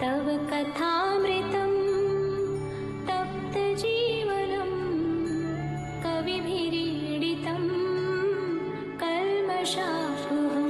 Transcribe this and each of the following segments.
तव कथामृतं तप्तजीवनं कविभिरीडितं कल्मषापहम्।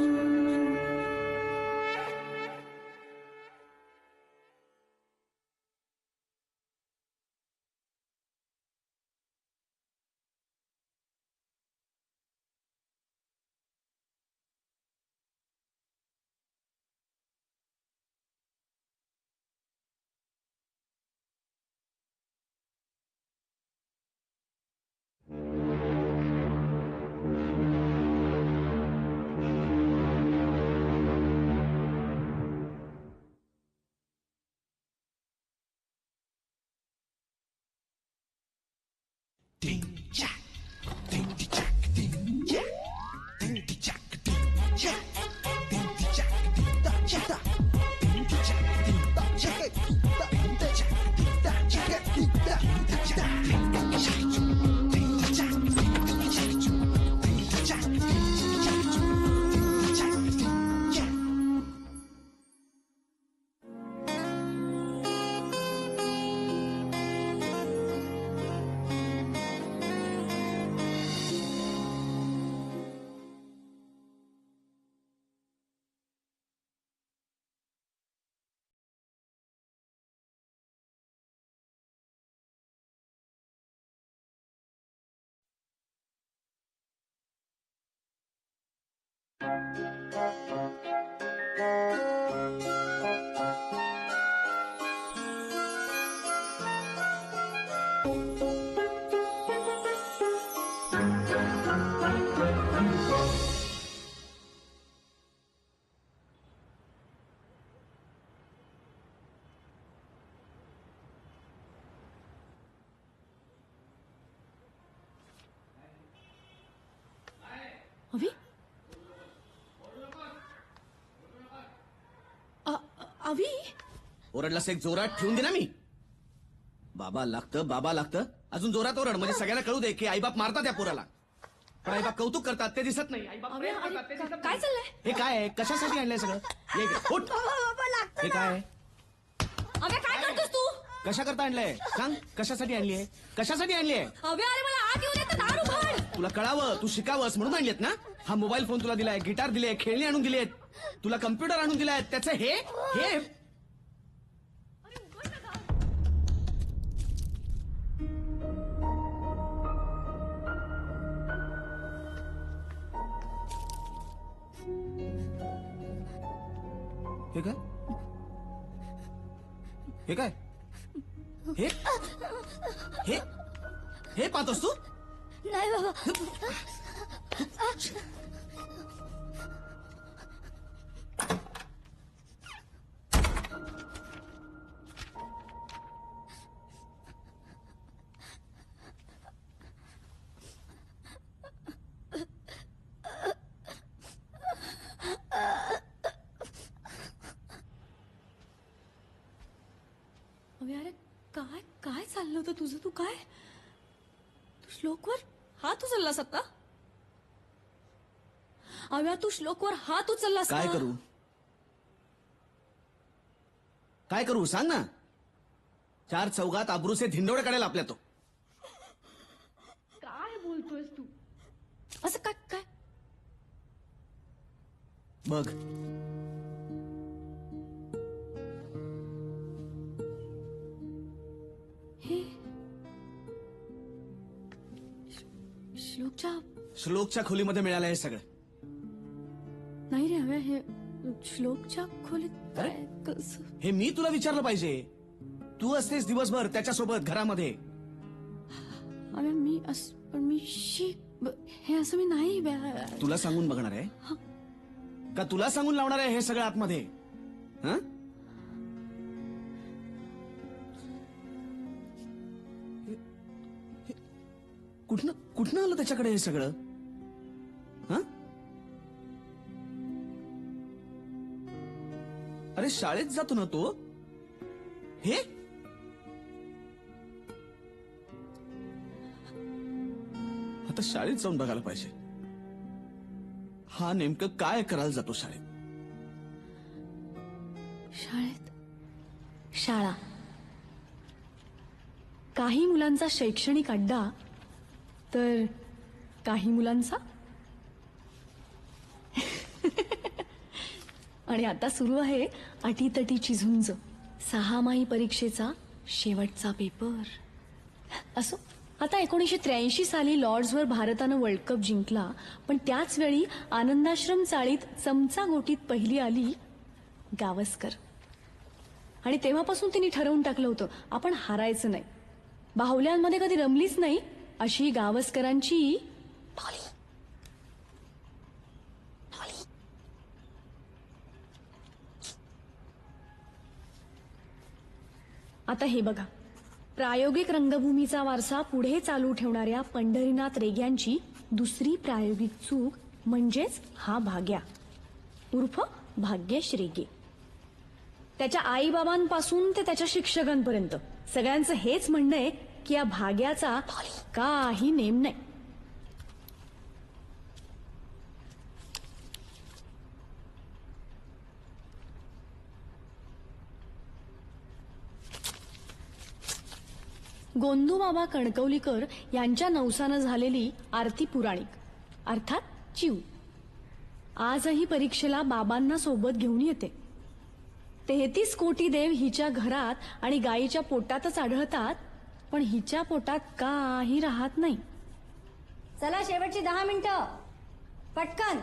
Ding jack, ding jack, ding jack, ding jack, ding jack, ding jack, ding da jack, ding jack, ding da jack, ding da jack, ding da jack, ding da jack, ding da jack, ding jack, ding jack, ding jack, ding jack, ding jack. अवी अवी ओरडलास एक जोरात ठेवून दे ना मी. बाबा लागतं अजून जोरात ओरड म्हणजे सगळ्यांना कळू दे की आईबाप मारतात त्या पोराला. पण आईबाप कौतुक करतात ते दिसत नाही. आईबाप प्रेम करतात ते दिसत नाही. काय चाललंय? हे काय आहे? कशासाठी आणलंय सगळं? ये इकडे. उठ. हे काय आहे? अव्या काय करतोस तू? कशा करता आणलंय सांग. कशासाठी आणली आहे? कशासाठी आणली आहे? अव्या अरे मला आत येऊ दे तर दार उघड. तुला कळावं तू शिकावंस म्हणून आणलेत ना. हा मोबाईल फोन तुला दिलाय, गिटार दिले, खेळणी आणून दिलेत, तुला कम्प्युटर आणून दिलाय. त्याचं हे हे हे काय? हे काय? हे हे हे पाहतोस तू? नाही बाबा. अव्या अरे काय काय चाललं होतं तुझं? तू काय तू श्लोकवर हात उचललास आता? अव्या तू श्लोकवर हात उचललास का? काय करू सांग ना. चार चौघात आबरूचे धिंडोळे काढेल आपल्या तो. काय बोलतोयस तू? असं काय काय? बघ हे श्लोकच्या खोलीमध्ये मिळालं हे सगळं. नाही रे हव्या हे श्लोकच्या खोलीत अरे? काय कसं? हे मी तुला विचारलं पाहिजे. तू असतेस दिवसभर त्याच्यासोबत घरामध्ये. अव्या मी हे असं मी नाही. तुला सांगून बघणार आहे का तुला सांगून लावणार आहे हे सगळं आतमध्ये? हं? कुठनं आलं त्याच्याकडे हे सगळं? हं? अरे शाळेत जातो ना तो. हे आता शाळेत जाऊन बघायला पाहिजे. हा नेमकं काय करायला जातो शाळेत? शाळेत शाळा. काही मुलांचा शैक्षणिक अड्डा तर काही मुलांचा आणि आता सुरू आहे अटीतटीची झुंज. 6माही परीक्षेचा शेवटचा पेपर. असो, आता 1983 साली लॉर्ड्सवर भारतानं वर्ल्ड कप जिंकला, पण त्याच वेळी आनंदाश्रम चाळीत चमचा गोटीत पहिली आली गावस्कर. आणि तेव्हापासून तिने ठरवून टाकलं होतं आपण हारायचं नाही. बाहुल्यांमध्ये कधी रमलीच नाही अशी गावस्करांची डॉली. आता हे बघा, प्रायोगिक रंगभूमीचा वारसा पुढे चालू ठेवणाऱ्या पंढरीनाथ रेग्यांची दुसरी प्रायोगिक चूक म्हणजेच हा भाग्या उर्फ भाग्येश रेगे. त्याच्या आईबाबांपासून ते त्याच्या शिक्षकांपर्यंत सगळ्यांचं हेच म्हणणं आहे की या भाग्याचा काही नेम नाही. गोंदूबाबा कणकवलीकर यांच्या नवसानं झालेली आरती पुराणिक अर्थात चिऊ आजही परीक्षेला बाबांना सोबत घेऊन येते. 33 कोटी देव हिच्या घरात आणि गायीच्या पोटातच आढळतात, पण हिच्या पोटात काही राहत नाही. चला शेवटची 10 मिनिटं पटकन.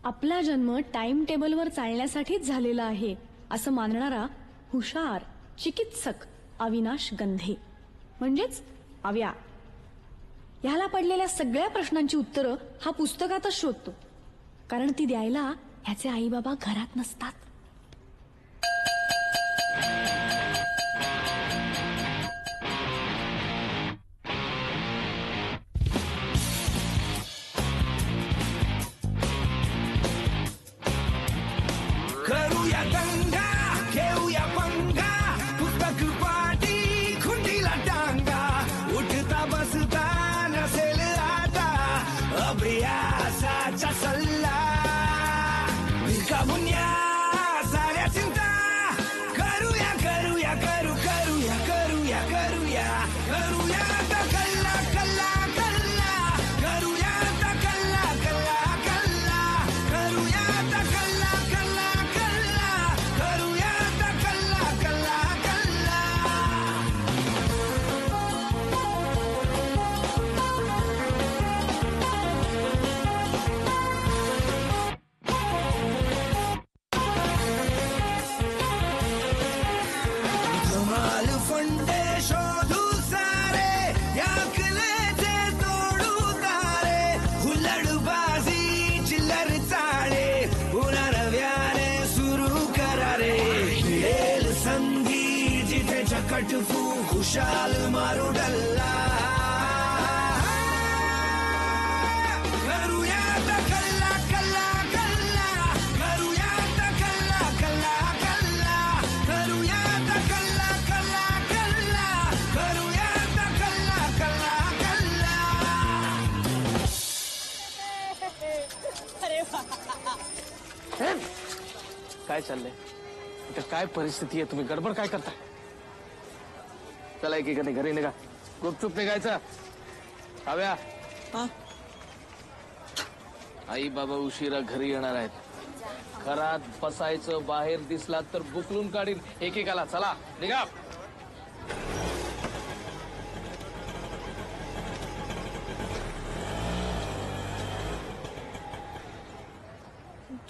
आपला जन्म टाइम टेबलवर चालण्यासाठीच झालेला आहे असं मानणारा हुशार चिकित्सक अविनाश गंधे म्हणजेच अव्या. ह्याला पडलेल्या सगळ्या प्रश्नांची उत्तरं हा पुस्तकातच शोधतो, कारण ती द्यायला ह्याचे आई बाबा घरात नसतात. करूया दंगा घेऊया पंगा पुस्तक पाटी खुंडीला टांगा उठता बसता नसेल आता अभ्यासाचा सल्ला भिका मुन्या साऱ्या चिंता करूया करूया करू करूया करूया करूया करूया आता कल्ला कल्ला कल्ला करूया आता कल्ला कल्ला कल्ला करूया आता कल्ला कल्ला कल्ला करूया आता कल्ला कल्ला कल्ला. धमाल फंडे शोधू सारे याकलेचे तोडू तारे हुल्लडबाजी चिल्लर चाळे पुन्हा नव्याने सुरू करा रे. येल संधी जिथे चकटफू खुशाल मारू डल्ला करूया आता कल्ला कल्ला कल्ला करूया आता कल्ला कल्ला कल्ला करूया आता कल्ला कल्ला कल्ला करूया आता कल्ला कल्ला कल्ला. काय चाललंय इथं? काय परिस्थिती आहे? तुम्ही गडबड काय करताय? चला एकीकडे घरी निघा. गुपचूप निघायचं. हव्या आई बाबा उशिरा घरी येणार आहेत. घरात बसायचं, बाहेर दिसला तर बुकलून काढीन एकेकाला. चला निघा.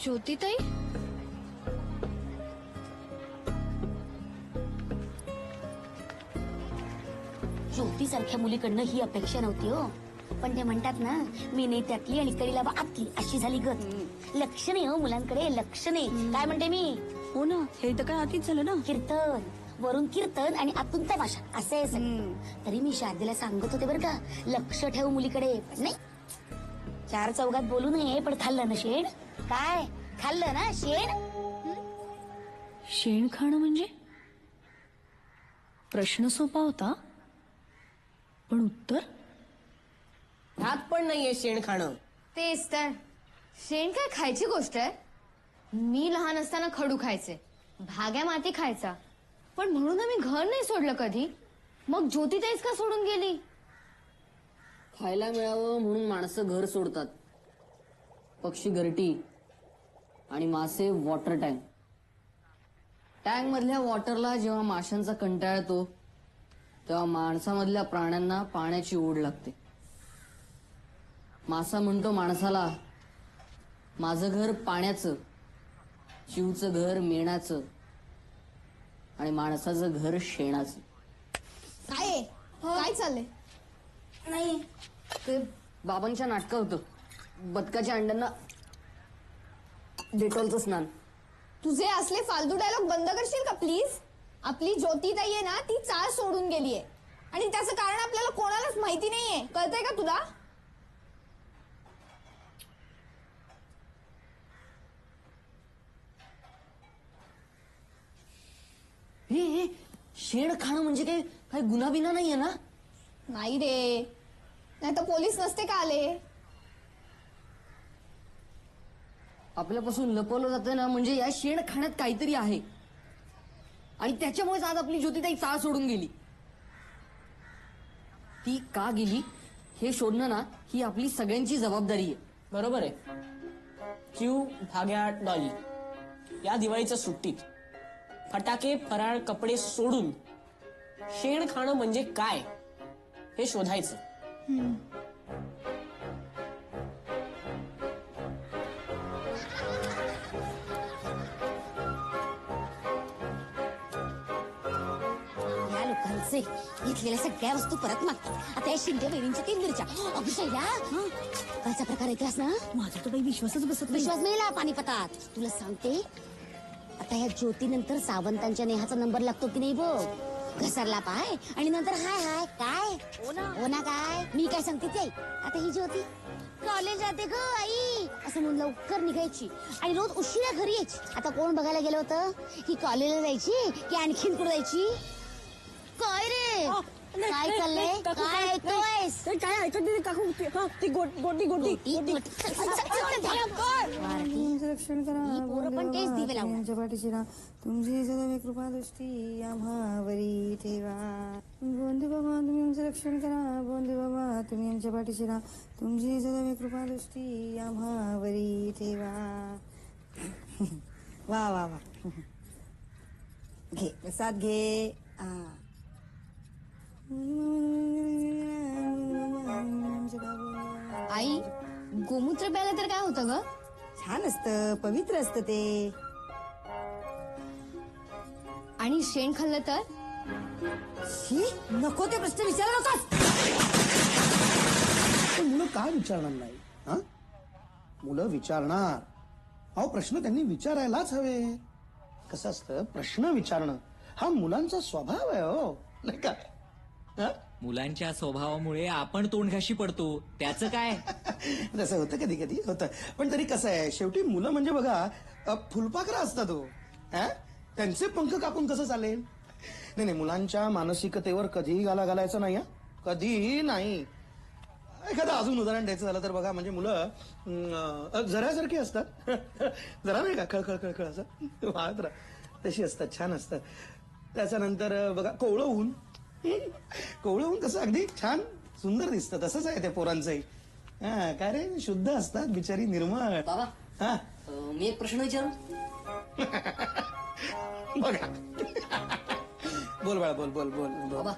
ज्योतिताई, ज्योतीसारख्या मुलीकडनं ही अपेक्षा नव्हती हो. पण ते म्हणतात ना, मी नाही त्यातली आणि करीला बा आतली, अशी झाली गत. लक्ष नाही हो मुलांकडे, लक्ष नाही. काय म्हणते मी? हो ना, हे तर काय आधीच झालं ना. कीर्तन वरून कीर्तन आणि आतून तमाशा असं आहे सगळं. तरी मी शारदेला सांगत होते बरं का, लक्ष ठेव मुलीकडे. पण नाही, 4 चौघात बोलू नये, पण खाल्लं ना शेण. काय खाल्लं ना शेण? शेण खाणं म्हणजे? प्रश्न सोपा होता, पण उत्तर हात पण नाहीये शेण खाणं. तेच तर, शेण काय खायची गोष्ट आहे? मी लहान असताना खडू खायचे, भाग्या माती खायचा. पण म्हणून आम्ही घर नाही सोडलं कधी. मग ज्योतिताईच का सोडून गेली? खायला मिळावं म्हणून माणसं घर सोडतात. पक्षी घरटी आणि मासे वॉटर टँक. टँक मधल्या वॉटरला जेव्हा माशांचा कंटाळा येतो तेव्हा माणसामधल्या प्राण्यांना पाण्याची ओढ लागते. मासा म्हणतो माणसाला, माझं घर पाण्याचं, चिवचं घर मेणाचं आणि माणसाचं घर शेणाचं. काय आहे? काय चाललंय? नाही, ते बाबांच्या नाटकं होतं. बदकाच्या अंड्यांना डेटॉलचं स्नान. तुझे असले फालतू डायलॉग बंद करशील का प्लीज? आपली ज्योतिताई आहे ना, ती चाळ सोडून गेलीये आणि त्याचं कारण आपल्याला कोणालाच माहिती नाहीये. कळतंय का तुला? हे शेण खाणं म्हणजे काही गुन्हा बिना नाहीये ना? नाही रे, नाही तर पोलीस नसते का आले? आपल्यापासून लपवलं जातं ना, म्हणजे या शेण खाण्यात काहीतरी आहे आणि त्याच्यामुळेच आज आपली ज्योतिताई चाळ सोडून गेली. ती का गेली हे शोधणं ना, ही आपली सगळ्यांची जबाबदारी आहे. बरोबर आहे. चिव, भाग्या, डॉली या दिवाळीच्या सुट्टीत फटाके, फराळ, कपडे सोडून शेण खाणं म्हणजे काय हे शोधायचं. या लोकांचे घेतलेल्या सगळ्या वस्तू परत मागतात. आता या शिंदे बहिणींच्या 3 मिरच्या. अगं शैला, कालचा प्रकार ऐकलास ना? माझा तो बाई विश्वासच बसत नाही. विश्वास मिळाला पानिपतात. तुला सांगते, आता या ज्योतीनंतर सावंतांच्या नेहाचा नंबर लागतो की नाही बघ. घसरला पाय आणि नंतर हाय हाय काय हो ना काय. मी काय सांगते ते, आता ही ज्योती कॉलेज जाते ग आई असं म्हणून लवकर निघायची आणि रोज उशिरा घरी यायची. आता कोण बघायला गेलं होतं? ही कॉलेजला जायची की आणखीन कुठे जायची? काय रे, काय चाललंय? काय ऐकतोयस? काय ऐकत नाही काकू. ती गोटी ही पोरं पण तेच दिवे लावणार. तुमची सदैव कृपा दृष्टी आम्हावरी ठेवा. गोंदी बाबा तुम्ही आमचं रक्षण करा. गोंदी बाबा तुम्ही आमच्या पाठीशी राहा. तुमची सदैव कृपा दृष्टी आम्हावरी ठेवा. वा वा वा. घे प्रसाद घे. आई, गोमूत्र प्यायला तर काय होतं ग? छान असतं, पवित्र असतं ते. आणि शेण खाल्लं तर? शी, नको ते प्रश्न विचारू नकोस. पण मुलं का विचारणार नाही? हा, मुलं विचारणार. अहो, प्रश्न त्यांनी विचारायलाच हवे. कसं असतं, प्रश्न विचारणं हा मुलांचा स्वभाव आहे. हो नाही का? हा? मुलांच्या स्वभावामुळे आपण तोंडघाशी पडतो, त्याचं काय? तसं होतं, कधी कधी होतं. पण तरी कसं आहे, शेवटी मुलं म्हणजे बघा फुलपाखरं असतात. हो, हा? त्यांचे पंख कापून कसं चालेल? नाही नाही, मुलांच्या मानसिकतेवर कधीही घालायचं नाही. कधीही नाही. एखादं अजून उदाहरण द्यायचं झालं तर बघा, म्हणजे मुलं जरासारखी असतात. जरा नाही का, खळखळ खळखळ असं वाहत राहा, तशी असतात, छान असतात. त्याच्यानंतर बघा, कोवळं ऊन. कोवळं ऊन कसं अगदी छान सुंदर दिसतं. तसंच आहे त्या पोरांचंही. हा, काय रे, शुद्ध असतात बिचारी, निर्मळ. बाबा, हा, मी एक प्रश्न विचारू? बघा. बोल बाळा, बोल बोल बोल बोल. बाबा,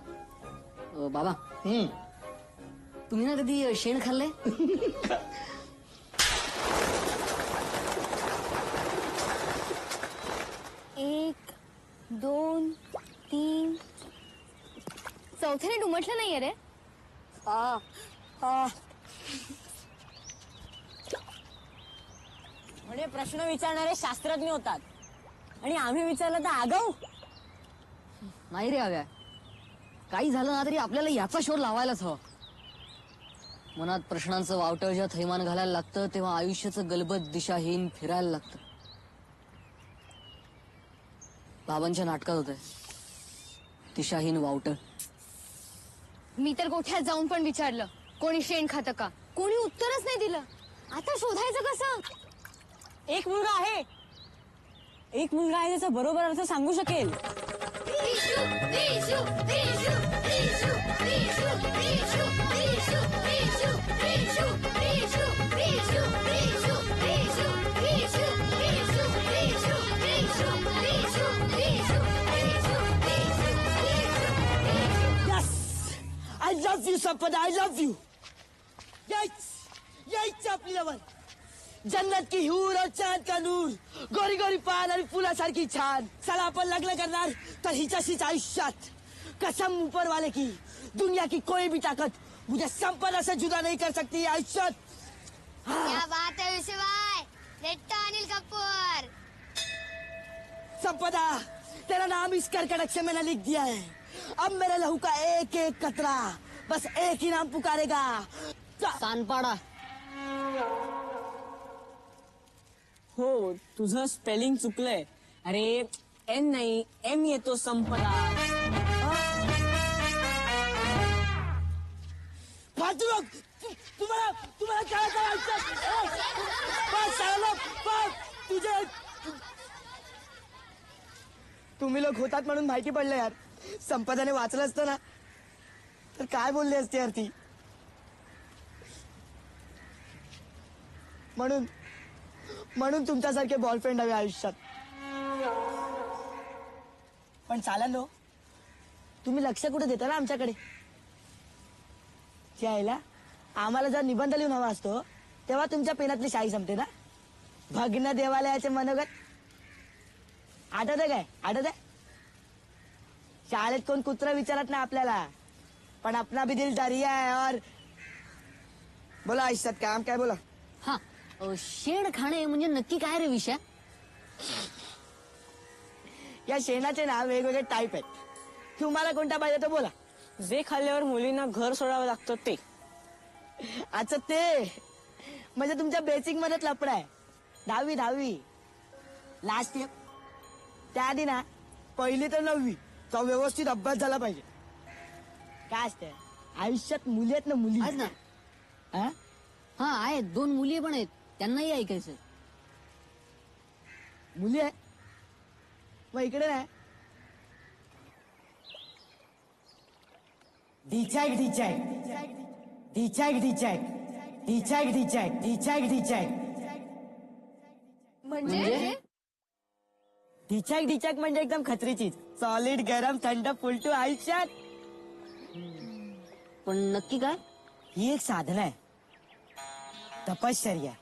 बाबा हम्म. तुम्ही ना कधी शेण खाल्लंय? 1, 2, 3. चौथ्याने उमटलं नाहीये रे. म्हणजे प्रश्न विचारणारे शास्त्रज्ञ होतात आणि आम्ही विचारलं तर आगाऊ. नाही रे हव्या, काही झालं ना तरी आपल्याला याचा शोध लावायलाच हवा. मनात प्रश्नांचं वावटळ जेव्हा थैमान घालायला लागतं तेव्हा आयुष्याचं गलबत दिशाहीन फिरायला लागतं. बाबांच्या नाटकात होतंय दिशाहीन वावटळ. मी तर गोठ्यात जाऊन पण विचारलं कोणी शेण खातं का, कोणी उत्तरच नाही दिलं. आता शोधायचं कसं? एक मुलगा आहे, त्याचा बरोबर अर्थ सांगू शकेल. I love you, Sampada. I love you. यायच आपली लवण. जन्नत की हूर और चांद का नूर, गोरी गोरी पान आणि फुलासारखी छान. चला आपण लग्न करणार तर हिच्याशीच आयुष्यात. कसम ऊपर वाले की दुनिया की कोई भी ताकत मुझे संपदा से जुदा नहीं कर सकती आयुष्यात. क्या बात है विशुभाई. रेट्टा अनिल कपूर. संपदा, तेरा नाम इस कर्कट अक्षर मैंने लिख दिया है. अब मेरे लहू का एक एक कतरा बस एक ही नाम पुकारेगा. कानपाडा. हो तुझं स्पेलिंग चुकलंय. अरे एन नाही एम येतो संपदा. फालतू लोग, तुम्हाला तुम्हाला काय करायचं. बस साला लोग, बस. तुझे तुम्ही लोक होतात म्हणून माहिती पडलं यार. संपदाने वाचलं असतं ना तर काय बोलली असती यार ती. म्हणून म्हणून तुमच्यासारखे बॉयफ्रेंड हवे आयुष्यात. पण चालेल तुम्ही लक्ष कुठे देता ना आमच्याकडे. यायला आम्हाला जर निबंध लिहून हवा असतो तेव्हा तुमच्या पेनातली शाई संपते ना. भग्न देवालयाचे मनोगत आठवत काय. आठवत आहे. शाळेत कोण कुत्रा विचारत नाही आपल्याला, पण अपना भी दिल दरिया है. और बोला आयुष्यात काम काय बोला. हा शेण खाणे म्हणजे नक्की काय रे विषय. या शेणाचे ना वेगवेगळे टाईप आहेत. तुम्हाला कोणता पाहिजे तो बोला. जे खाल्ल्यावर मुलींना घर सोडावं लागतं ते. अच्छा ते म्हणजे तुमच्या बेसिक मध्ये लपडा आहे. 10वी लास्ट इयर. त्याआधी ना 1ली ते 9वी चा व्यवस्थित अभ्यास झाला पाहिजे. काय असतं आयुष्यात मुली आहेत ना मुली. आहेत ना. हा? हा आहेत. 2 मुली पण आहेत. त्यांनाही ऐकायचं. मुली आहे मग इकडे नाही. डिचॅक डिचॅक डिचॅक डिचॅक डिचॅक डिचॅक डिचॅक डिचॅक म्हणजे डिचॅक डिचॅक म्हणजे एकदम खतरी चीज. सॉलिड गरम थंड फुलटू आयुष्यात. पण नक्की काय. ही एक साधना आहे. तपश्चर्या.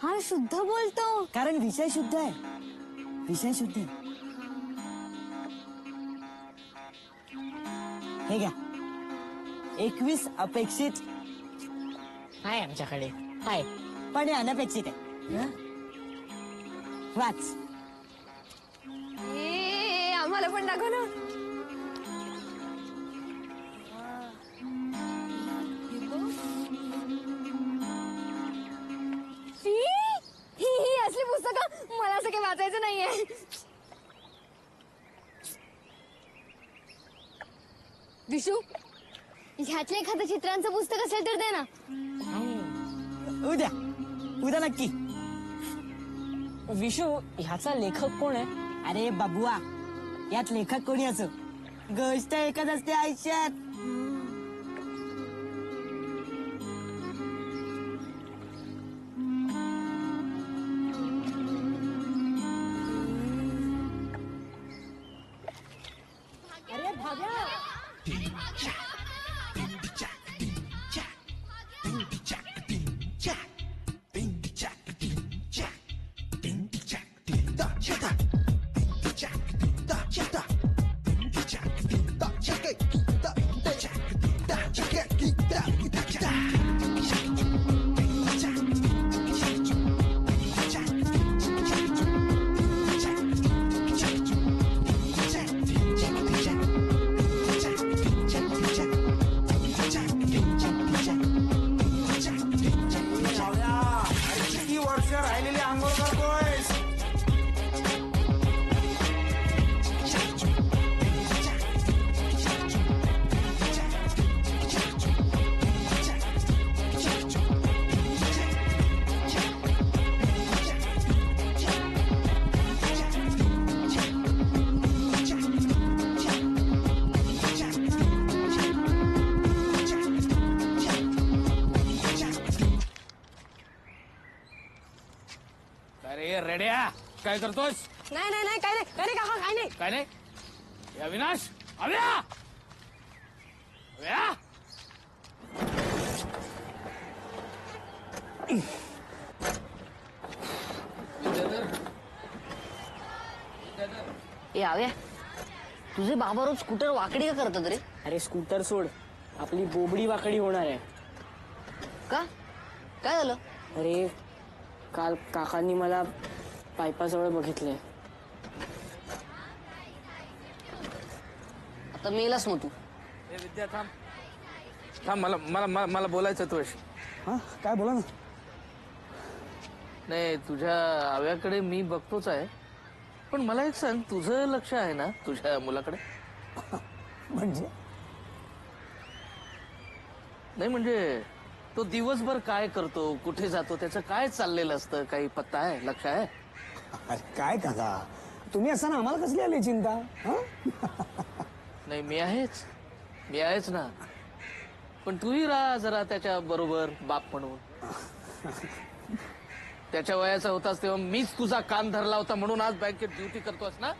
हा शुद्ध बोलतो. कारण विषय शुद्ध आहे. विषय शुद्ध आहे. हे घ्या 21 अपेक्षित आहे आमच्याकडे. आहे पण हे अनपेक्षित आहे. वाच. आम्हाला पण दाखव ना. ही असली पुस्तकं मला असं काही वाचायचं नाहीये. विशू ह्यातलं एखादं चित्रांचं पुस्तक असेल तर दे ना. उद्या नक्की. विशू ह्याचा लेखक कोण आहे. अरे बाबुआ यात लेखक कोणी असो गोष्ट एकच असते आयुष्यात. Check it. ए रेड्या काय करतोस? नाही नाही नाही काय नाही काय नाही काका काय नाही. काय नाही? ए, अविनाश अव्या अव्या ए आव्या तुझे बाबा रोज स्कूटर वाकडी का करतात रे? अरे स्कूटर सोड, आपली बोबडी वाकडी होणार आहे. का काय झालं? अरे काल काकांनी मला पायपाजवळ बघितलंय. आता मेलास मग तू. ए विद्या थांब थांब मला मला मला मला बोलायचं तुझ्याशी. हा काय बोला ना. नाही तुझ्या आव्याकडे मी बघतोच आहे, पण मला एक सांग, तुझं लक्ष आहे ना तुझ्या मुलाकडे? म्हणजे नाही म्हणजे तो दिवसभर काय करतो, कुठे जातो, त्याचं काय चाललेलं असतं, काही पत्ता आहे, लक्ष आहे? अरे काय काका तुम्ही असताना आम्हाला कसली आली चिंता? हा? नाही मी आहेच ना, पण तूही राहा जरा त्याच्या बरोबर बाप म्हणून. त्याच्या वयाचा होतास तेव्हा मीच तुझा कान धरला होता म्हणून आज बँकेत ड्युटी करतोस ना.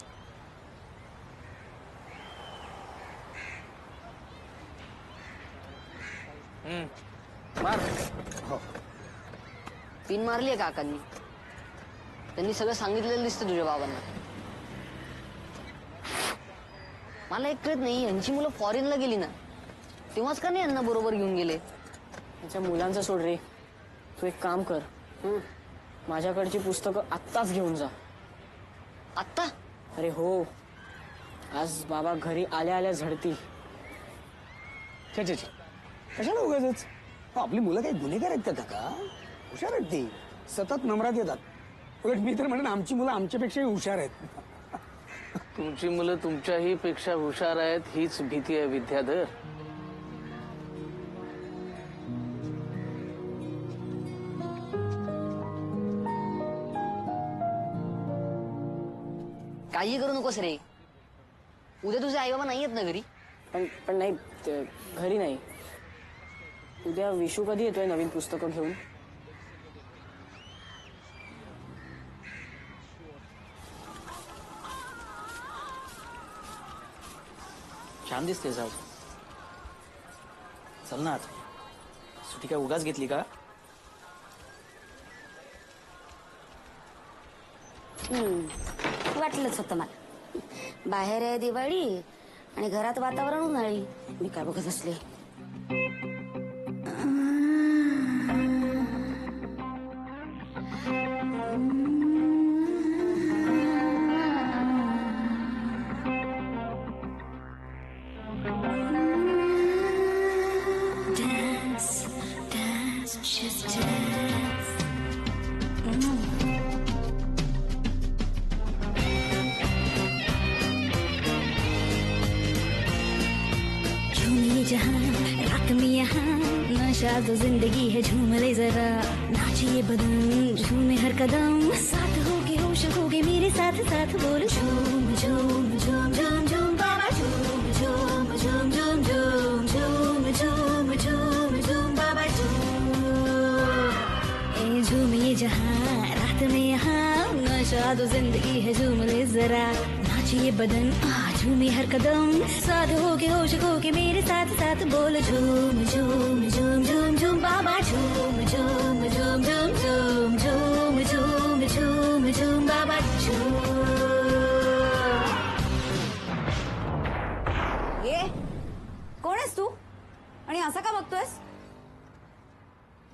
मार. पिन मारलीये काकांनी. त्यांनी सगळं सांगितलेलं दिसतं तुझ्या बाबांना. मला एक कळत नाही, यांची मुलं फॉरेनला गेली ना तेव्हाच का नाही यांना बरोबर घेऊन गेले? त्याच्या मुलांचा सोड रे, तू एक काम कर, माझ्याकडची पुस्तकं आत्ताच घेऊन जा. आत्ता? अरे हो, आज बाबा घरी आल्या आल्या झडतील. छे छे छे कशाला उगाच? आपली मुलं काही गुन्हेगार आहेत का काका? हुशार आहेत ती, सतत नंबरात येतात. उलट मी तर म्हणेन आमची मुलं आमच्यापेक्षाही हुशार आहेत. तुमची मुलं तुमच्याही पेक्षा हुशार आहेत हीच भीती आहे विद्याधर. काही करू नकोस रे. उद्या तुझे आई बाबा नाही आहेत ना घरी? पण नाही घरी नाही. उद्या विशू कधी येतोय नवीन पुस्तकं घेऊन? छान दिसते जाऊ. चल ना आता. सुट्टी काय उगाच घेतली का? वाटलंच होतं मला. बाहेर आहे दिवाळी आणि घरात वातावरण उन्हाळी. मी काय बघत असले. तो जिंदगी है झूम ले जरा, नाचिए बदन झूमे हर कदम, साथ होगे होश होगे मेरे साथ साथ बोलो झूम झूम झूम झूम झूम बाबा झूम झूम झूम झूम झूम झूम झूम झूम झूम बाबा झूम. ए झूम ये जहां रात में यहाँ, नशा तो जिंदगी है झूम ले जरा, नाचिए बदन झूमे हर कदम, साथ होके होश होके मेरे साथ साथ बोल झूम झूम झूम झूम झूम बाबा झूम झूम झूम झूम झूम झूम झूम झूम झूम बाबा झूम. ये कोण आहेस तू आणि असा का बघतोयस?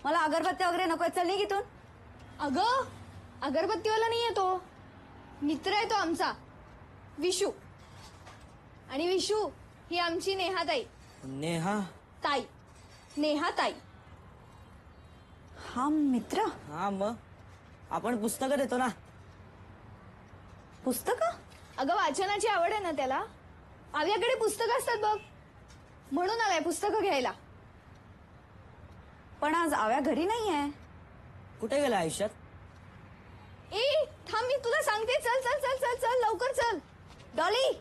मला अगरबत्त्या वगैरे नकोय, चल निघ इथून. अगं अगरबत्तीवाला नाहीये तो, मित्र आहे तो आमचा विशू. आणि विशू ही आमची नेहाताई. नेहा? ताई, नेहाताई. हा मित्र? हा मग आपण पुस्तकं देतो ना. पुस्तकं? अगं वाचनाची आवड आहे ना त्याला. आव्याकडे पुस्तकं असतात बघ, म्हणून आलाय पुस्तकं घ्यायला. पण आज आव्या घरी नाहीये. कुठे गेला आयुष्यात? ए थांब, मी तुला सांगते. चल चल चल चल चल लवकर चल. डॉली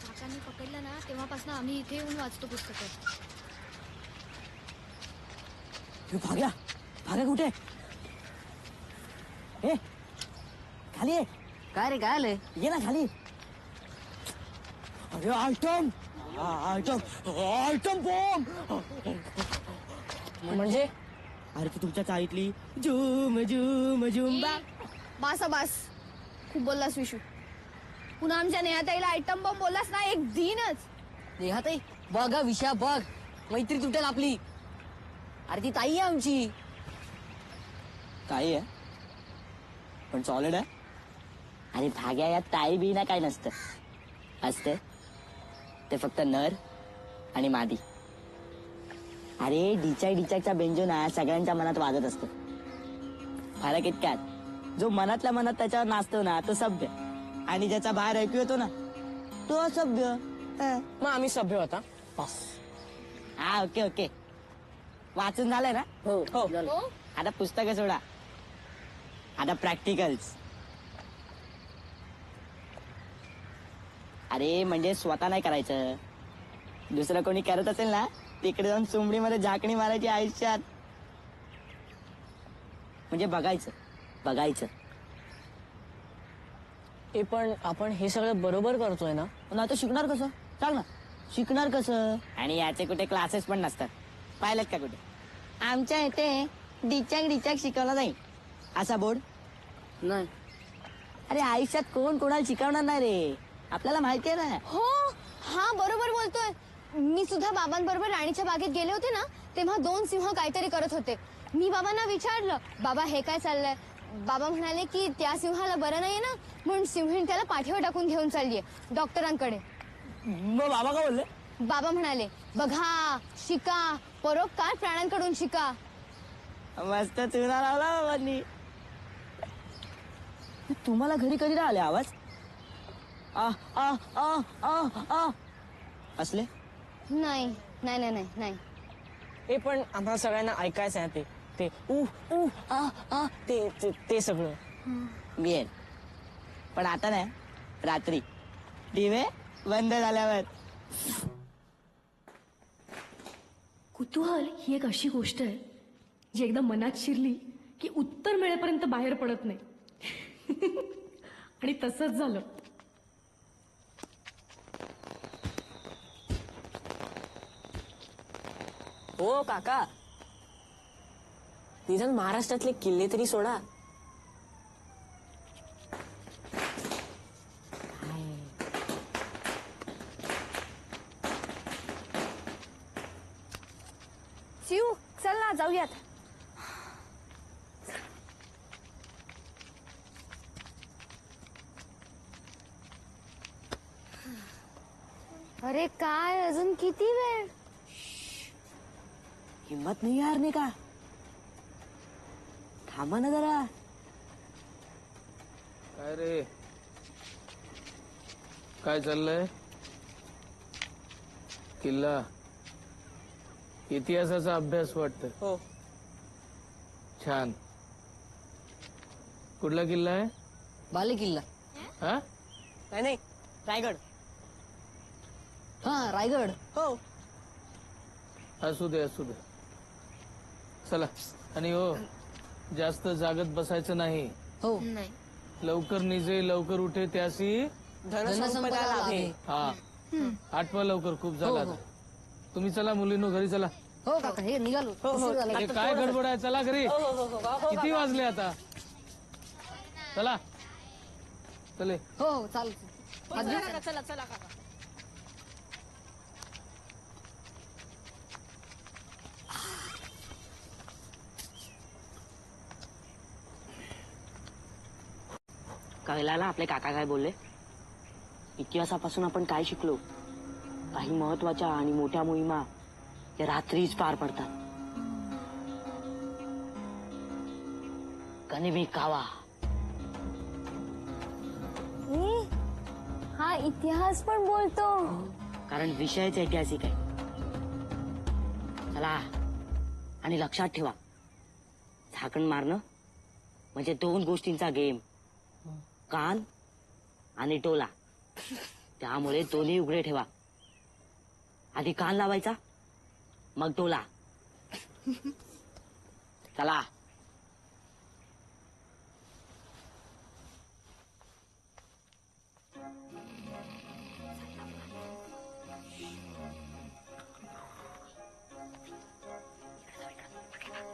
काकांनी पकडलं ना तेव्हापासून आम्ही इथे येऊन वाचतो पुस्तकं. भाग्या भाग्या कुठे ए खाली ये. काय रे काय आलंय ये ना खाली. अरे आयटम आयटम आयटम बॉम्ब. म्हणजे अरे ती तुमच्या चाळीतली झूम झूम झूम बा. बास बास खूप बोललास विशू. पुन्हा आमच्या नेहाताईला आयटम बॉम्ब बोललास ना एक दिनच. नेहाताई बघ हा विषया बघ मैत्री तुटेल आपली. अरे ती ताई आहे आमची. काही आहे पण सॉलिड आहे. आणि भाग्या यात ताई बी ना काय नसतं. असते ते फक्त नर आणि मादी. अरे डिचाकचा बेंजो ना सगळ्यांच्या मनात वाजत असतो. फरक इतक्यात जो मनातल्या मनात त्याच्यावर नाचतो ना तो सभ्य आणि ज्याचा बाहेर ऐकू येतो ना तो असभ्य. मग आम्ही सभ्य होता. हा ओके ओके वाचून झालंय ना. हो हो. आता पुस्तकं सोडा. आता प्रॅक्टिकल्स. अरे म्हणजे स्वतः नाही करायचं. दुसरं कोणी करत असेल ना तिकडे जाऊन चुंबडीमध्ये झाकणी मारायची आयुष्यात. म्हणजे बघायचं बघायचं. हे पण आपण हे सगळं बरोबर करतोय ना. नाही तर शिकणार कसं सांग ना. शिकणार कसं. आणि याचे कुठे क्लासेस पण नसतात. पाहिलेत का कुठे. आमच्या इथे डिचाक शिकवला जाईल असा बोर्ड नाही. अरे आयुष्यात कोण कोणाला शिकवणार नाही रे. आपल्याला माहिती आहे ना. हो हा बरोबर बोलतोय. मी सुद्धा बाबांबरोबर राणीच्या बागेत गेले होते ना तेव्हा 2 सिंह काहीतरी करत होते. मी बाबांना विचारलं बाबा हे काय चाललंय. बाबा म्हणाले की त्या सिंहाला बरं नाहीये ना म्हणून सिंहीण त्याला पाठीवर टाकून घेऊन चाललीये डॉक्टरांकडे. मग बाबा का बोलले. बाबा म्हणाले बघा शिका परोपकार प्राण्यांकडून शिका. मस्त चुना लावला बाबांनी. तुम्हाला घरी कधी राहिले आवाज आ आ आ आ आ असले. नाही नाही नाही नाही नाही. हे पण आम्हाला सगळ्यांना ऐकायचं आहे ते ते ऊ ऊ आ आ ते सगळं. मिळेल पण आता नाही. रात्री दिवे बंद झाल्यावर. कुतूहल ही एक अशी गोष्ट आहे जी एकदा मनात शिरली की उत्तर मिळेपर्यंत बाहेर पडत नाही. आणि तसंच झालं. हो काका निदान महाराष्ट्रातले किल्ले तरी सोडा. शिव चल ना जाऊयात. अरे काय अजून किती वेळ. हिम्मत नाही यार नाही का. थांबा ना जरा. काय रे काय चाललंय. किल्ला इतिहासाचा अभ्यास वाटतं. हो छान. कुठला किल्ला आहे. बाले किल्ला. हा नाही रायगड. हा रायगड. हो असू दे असू दे. चला आणि हो जास्त जागत बसायचं नाही. हो लवकर निजे लवकर उठे त्यासी धनसंपदा लाभे. हा आठवा लवकर खूप झाला आता. तुम्ही चला मुलींनो घरी चला. हो काका हे निघालो. उशीर झाला. हे काय गडबड आहे चला घरी. किती वाजले आता. चला चले. हो हो चालेल. चला चला काका. कैलाला आपले काका काय बोलले. इतिहासापासून आपण काय शिकलो. काही महत्वाच्या आणि मोठ्या मोहिमा या रात्रीच पार पडतात. गनिमी कावा. हा इतिहास पण बोलतो. कारण विषयच ऐतिहासिक आहे. चला आणि लक्षात ठेवा झाकण मारणं म्हणजे 2 गोष्टींचा गेम. कान आणि टोला. त्यामुळे दोन्ही उघडे ठेवा. आधी कान लावायचा मग टोला. चला.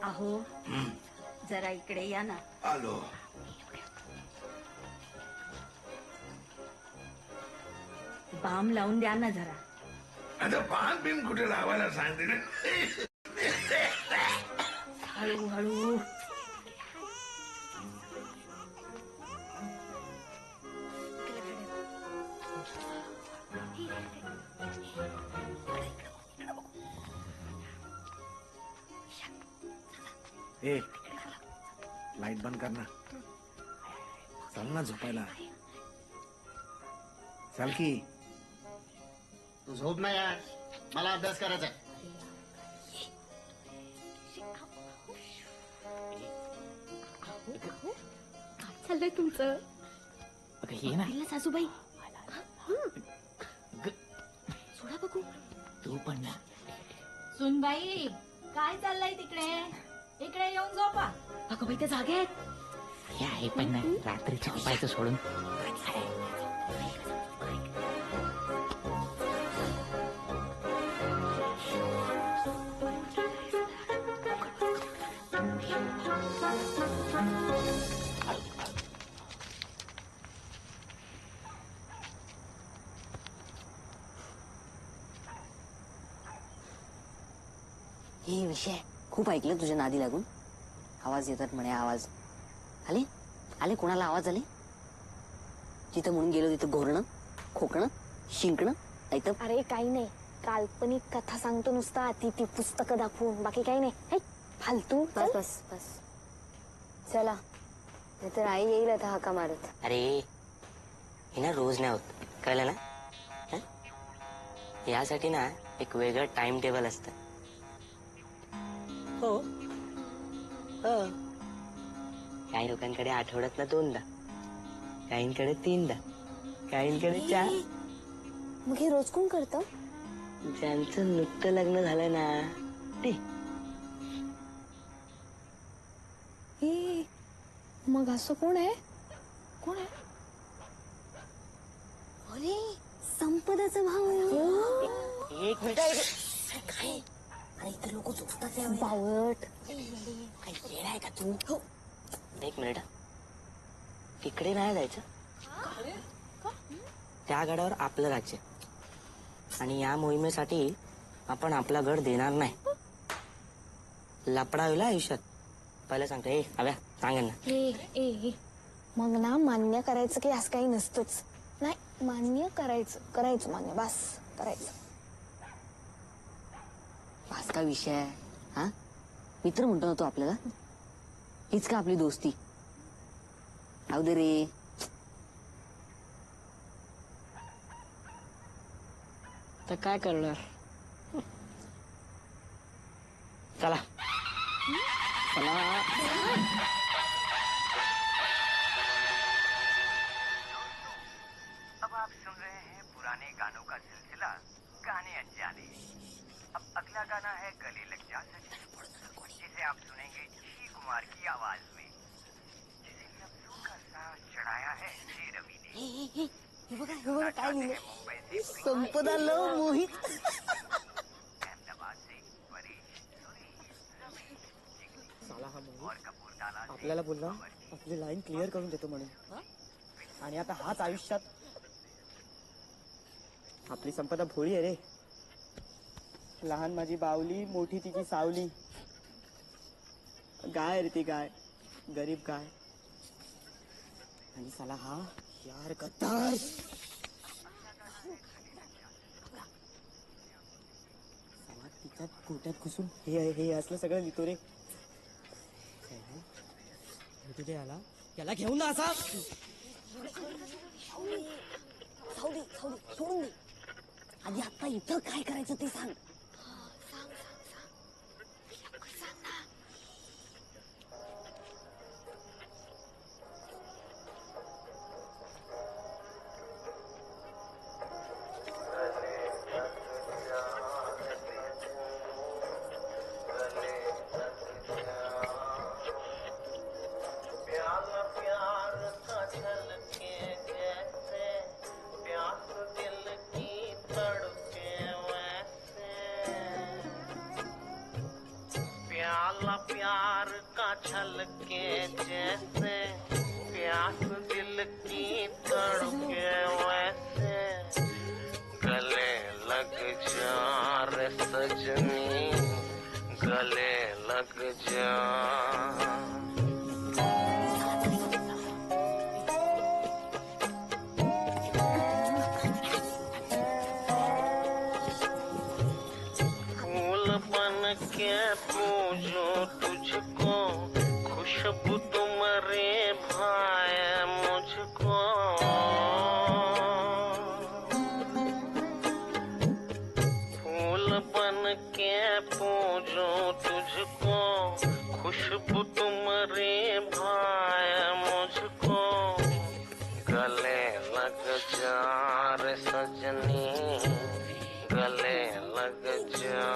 अहो जरा इकडे या ना. आलो. बाम लावून द्या ना जरा. आता पान बिन कुठे लावायला सांगते ना. हळूहळू. ए लाईट बंद कर ना. चल ना झोपायला. चल की. तू झोप ना यार, मला अभ्यास करायचा आहे. चाललंय तुमचं? हे ना सासूबाई सोडा बघू. तू पण ना. सुनबाई काय चाललंय तिकडे? इकडे येऊन झोपा. अगं बाई त्या जागे आहेत. हे आहे पण ना रात्री झोपायचं सोडून. हे विषय खूप ऐकलं तुझ्या नादी लागून. आवाज येतात म्हणे आवाज. आले आले कोणाला आवाज आले? जिथं म्हणून गेलो तिथं घोरणं, खोकणं, शिंकणं ऐकतं. अरे काही नाही, काल्पनिक कथा सांगतो नुसता. ती पुस्तकं दाखवून, बाकी काही नाही. हे फालतू. बस बस बस चला, नाहीतर आई येईल आता हाका मारत. अरे हे ना रोज नाही होत, कळलं ना? हं? यासाठी ना एक वेगळं टाइम टेबल असतं. हो हो. काही लोकांकडे आठवड्यातनं 2दा, काहींकडे 3दा, काहींकडे 4. मग हे रोज कोण करतं? ज्यांचं नुकतं लग्न झालं ना ते. हे मग असं कोण आहे? कोण आहे? अरे संपदाचा भाऊ. एक मिनिट. काय अरे इथे लोक झोपतात बावट. काही वेळ आहे का तू? एक मिनिट. तिकडे नाही जायचं. त्या गडावर आपलं राज्य आणि या मोहिमेसाठी आपण आपला गड देणार नाही. लपडा होईल आयुष्यात. पहिलं सांगतो. ए हव्या सांगेल ना. ए मग ना मान्य करायचं की असं काही नसतंच. नाही मान्य करायचं मान्य. बस करायचं. बस का विषय आहे हा? मित्र म्हणतो ना तो आपल्याला. हीच का आपली दोस्ती? राहू दे रे. तर काय करणार? चला चला. अब आप सुन रहे हैं पुराने गानों का सिलसिला गाने अनजाने. अब अगला गाना है गले लग जा सजना, जिसे आप सुनेंगे जी कुमार की आवाज में, जिसे लफ्जों का साथ चढ़ाया है जी रवि ने. हे बघा काय लिहिलं. मुंबई से संपदा लव मोहित. अहमदाबाद से परेश, सुरेश, रमेश, जिगनी साला हा मोहित और कपूरथला से आपल्याला बोलला आपली लाईन क्लिअर करून देतो म्हणून. आणि आता हाच आयुष्यात आपली संपदा भोळी आहे रे. लहान माझी बावली, मोठी तिची सावली. गाय रे ती गाय, गरीब गाय. आणि साला हा यार गद्दार. साला तिच्या गोट्यात घुसून हे असलं सगळं लिहितो रे. तिथे आला त्याला घेऊन ना असा. सोडून दे. आधी आता इथं काय करायचं ते सांग. छलके जैसे प्यास दिल की तड़के वैसे गले लग जा रे सजनी गले लग जा के पूजो तुझको खुशबू तुम्हारे भाए मुझको फूल बन के पूजो तुझको खुशबू तुम्हारे भाए मुझको गले लग जा रे सजनी गले लग जा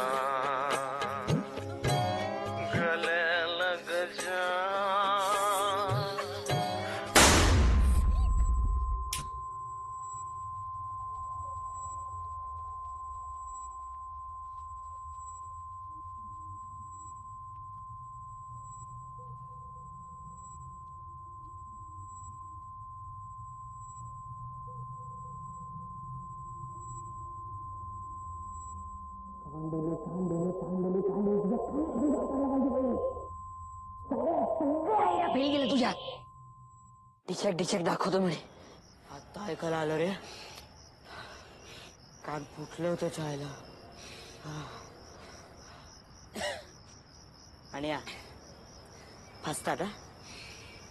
फेल गेलं तुझ्या डिचॅक दाखवतो म्हणे आता ऐकायला आलं रे कान फुटले होते चायला आणि या फसतात हा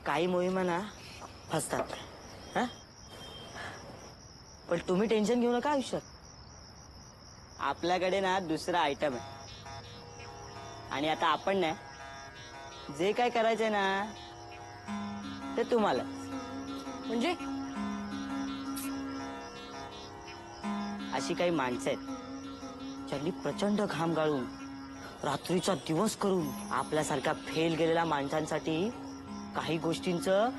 काही मोहिमा ना फसतात हा पण तुम्ही टेन्शन घेऊ नका आयुष्यात आपल्याकडे ना दुसरा आयटम आहे आणि आता आपण ना जे काय करायचंय ना ते तुम्हाला म्हणजे अशी काही माणसं आहेत ज्यांनी प्रचंड घाम गाळून रात्रीचा दिवस करून आपल्यासारख्या फेल गेलेल्या माणसांसाठी काही गोष्टींचं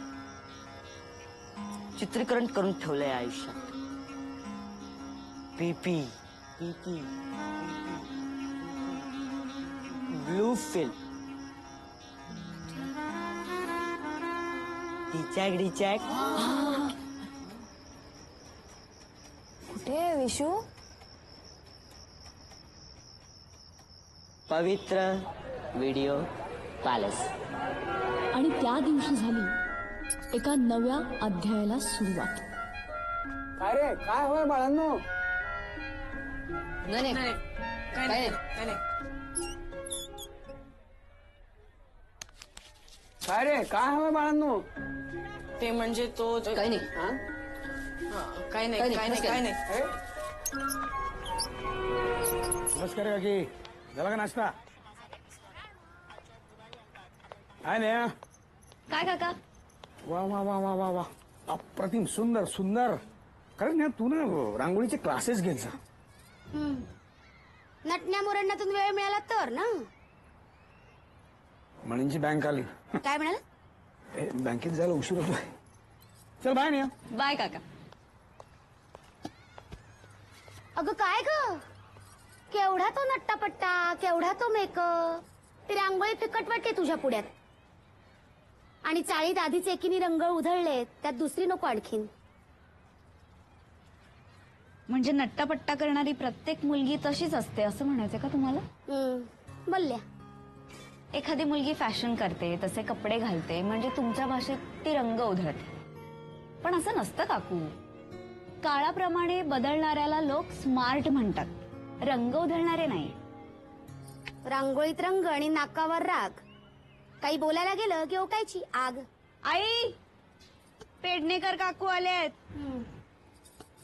चित्रीकरण करून ठेवलंय आयुष्यात पीपी पीपी ब्लू फिल्म डिचॅक कुठे विशू पवित्र व्हिडिओ पॅलेस आणि त्या दिवशी झाली एका नव्या अध्यायाला सुरुवात. काय रे काय होय बाळांनो? नाही काय रे काय होय बाळांनो? ते म्हणजे तो काही नाही काय नाही नमस्कार काकी झाला का नाश्ता? काय नाही काय काका वा वा वा वा वा वा अप्रतिम सुंदर सुंदर खरंच ना तू ना रांगोळीचे क्लासेस घेत जा. नटण्या मुरडण्यातून वेळ मिळाला तर ना. म्हणींची बँक आली. काय म्हणाला? बँकेत जायला उशीर होतोय. चल बाय ना. बाय काका. अगं काय ग केवढा तो नट्टापट्टा केवढा तो मेकअप. ती रांगोळी फिकट वाटते तुझ्या पुढ्यात. आणि चाळीत आधीच एकीने रंग उधळले त्यात दुसरी नको आणखीन. म्हणजे नट्टापट्टा करणारी प्रत्येक मुलगी तशीच असते असं म्हणायचं का तुम्हाला? बोलल्या. एखादी मुलगी फॅशन करते तसे कपडे घालते म्हणजे तुमच्या भाषेत ती रंग उधळते. पण असं नसतं काकू. काळाप्रमाणे बदलणाऱ्याला लोक स्मार्ट म्हणतात, रंग उधळणारे नाही. रांगोळीत रंग आणि नाकावर राग. काही बोलायला गेलं की ओकायची आग. आई पेडणेकर काकू आले आहेत.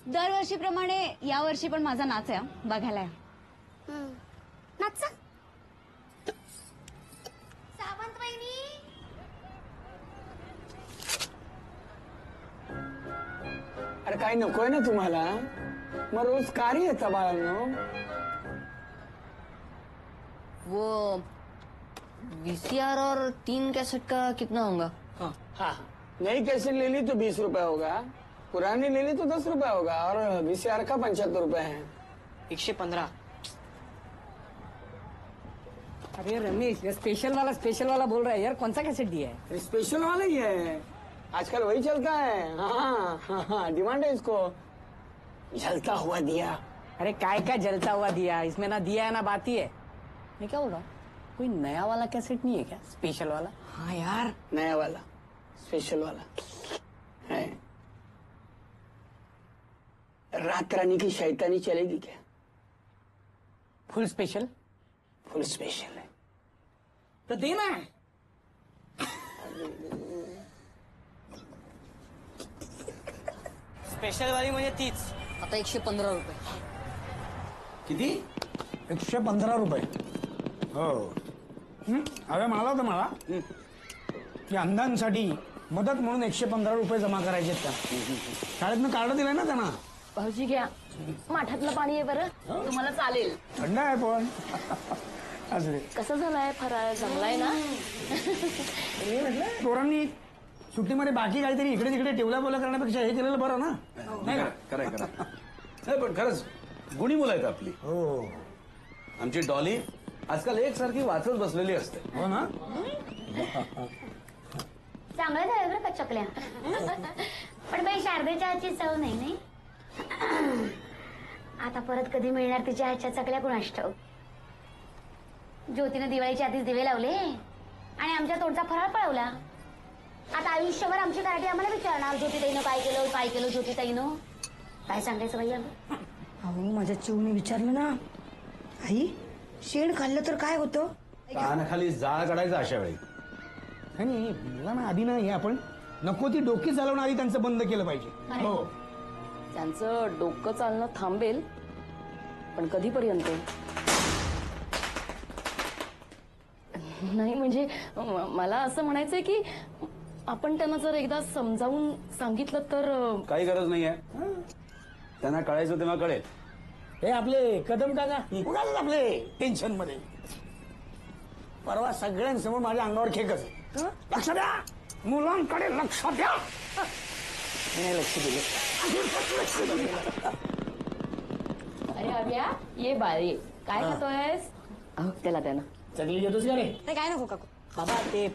दरवर्षीप्रमाणे यावर्षी पण माझा नाच आहे बघायला. नाच सावंत वहिनी. अरे काही नकोय ना तुम्हाला? मग रोज कार्य येतं बाळांनो. वो VCR और 3 कैसेट का कितना होगा? हाँ नई कैसेट ले ली तो 20 रुपए होगा, पुरानी ले ली तो 10 रुपए होगा और VCR का 75 रुपए है. 115. अरे रमेश, ये स्पेशल वाला बोल रहा है यार, कौन सा कैसेट दिया है? स्पेशल वाला ही है, आजकल वही चलता है। हाँ, डिमांड है इसको। जलता हुआ दिया। अरे काय जलता हुआ दिया, इसमें ना दिया है ना बाती है। मैं क्या बोल रहा हूँ, कोई नया वाला कैसेट नहीं है क्या, स्पेशल वाला? हाँ यार, नया वाला स्पेशल वाला है। रात रानी की शैतानी चलेगी क्या? फुल स्पेशल? फुल स्पेशल है तो देना है। स्पेशल वाली म्हणजे तीच. आता 115 रुपये. किती? 115 रुपये. हो. अरे म्हणाला होता मला की अंधांसाठी मदत म्हणून 115 रुपये जमा करायचे त्या. शाळेतनं कार्ड दिलंय ना त्यांना. भाऊजी घ्या, माठातलं पाणी आहे बरं, तुम्हाला चालेल. थंड आहे पण. असं कसं झालाय फराळ, जमलाय ना? मी म्हटलं पोरांनी सुट्टीमध्ये बाकी काहीतरी इकडे तिकडे टेवला बोला करण्यापेक्षा हे केलेलं बरं ना. नाही का? खरंय नाही पण खरंच गुणी मुलं आहेत आपली. हो. आमची डॉली आजकाल एकसारखी वाचत बसलेली असते. हो ना. चांगलं झालं बरं का चकल्या. पण बाई शारदेच्या हातची चव नाही. आता परत कधी मिळणार तिच्या हातच्या चकल्या कुणास ठाऊक. ज्योतीनं दिवाळीच्या आधीच दिवे लावले आणि आमच्या तोंडचा फराळ पळवला. आता आयुष्यभर आमची कराटे आम्हाला विचारणार, ज्योतिताईनं काय केलं ज्योतिताईनं. काय सांगायचं बाई आम्ही? अहो माझ्या चिवने विचारलं ना, आई शेण खाल्लं तर काय होतं? कानाखाली जाळ काढायचा अशा वेळी. नाही मला ना आधी ना हे आपण नको ती डोकी चालवणं आधी त्यांचं बंद केलं पाहिजे. हो. त्यांचं डोकं चालणं थांबेल, पण कधीपर्यंत? नाही म्हणजे मला असं म्हणायचंय की आपण त्यांना जर एकदा समजावून सांगितलं तर. काही गरज नाहीये, त्यांना कळायचं तेव्हा कळेल. हे आपले कदम काका उगाच आपले टेन्शन मध्ये. परवा सगळ्यांसमोर माझ्या अंगावर खेकच आहे. लक्ष द्या, मुलांकडे लक्ष द्या. नाही लक्ष दिले. अरे अभ्या, ये बाळे, काय खातोयस? त्याला द्या ना. चकली घेतोस का रे? ते काय नको काकू. बाबा ते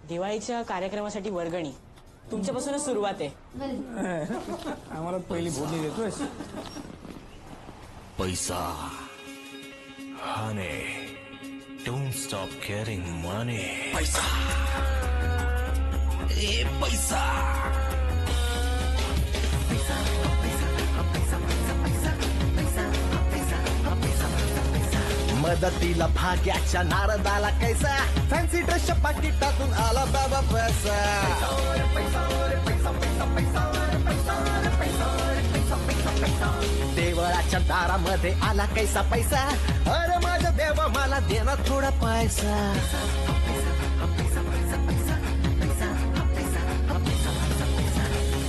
दिवाळीच्या कार्यक्रमासाठी वर्गणी तुमच्यापासूनच सुरुवात आहे. आम्हाला पहिली भोगणी देतोयस. पैसा honey don't stop caring money पैसा ए पैसा मदतीला भाग्याच्या नारदाला कैसा फॅन्सी ड्रेसच्या पाकिटातून आला बाबा पैसा देवळाच्या दारामध्ये आला कैसा पैसा अरे माझ्या देवा मला देना थोडा पैसा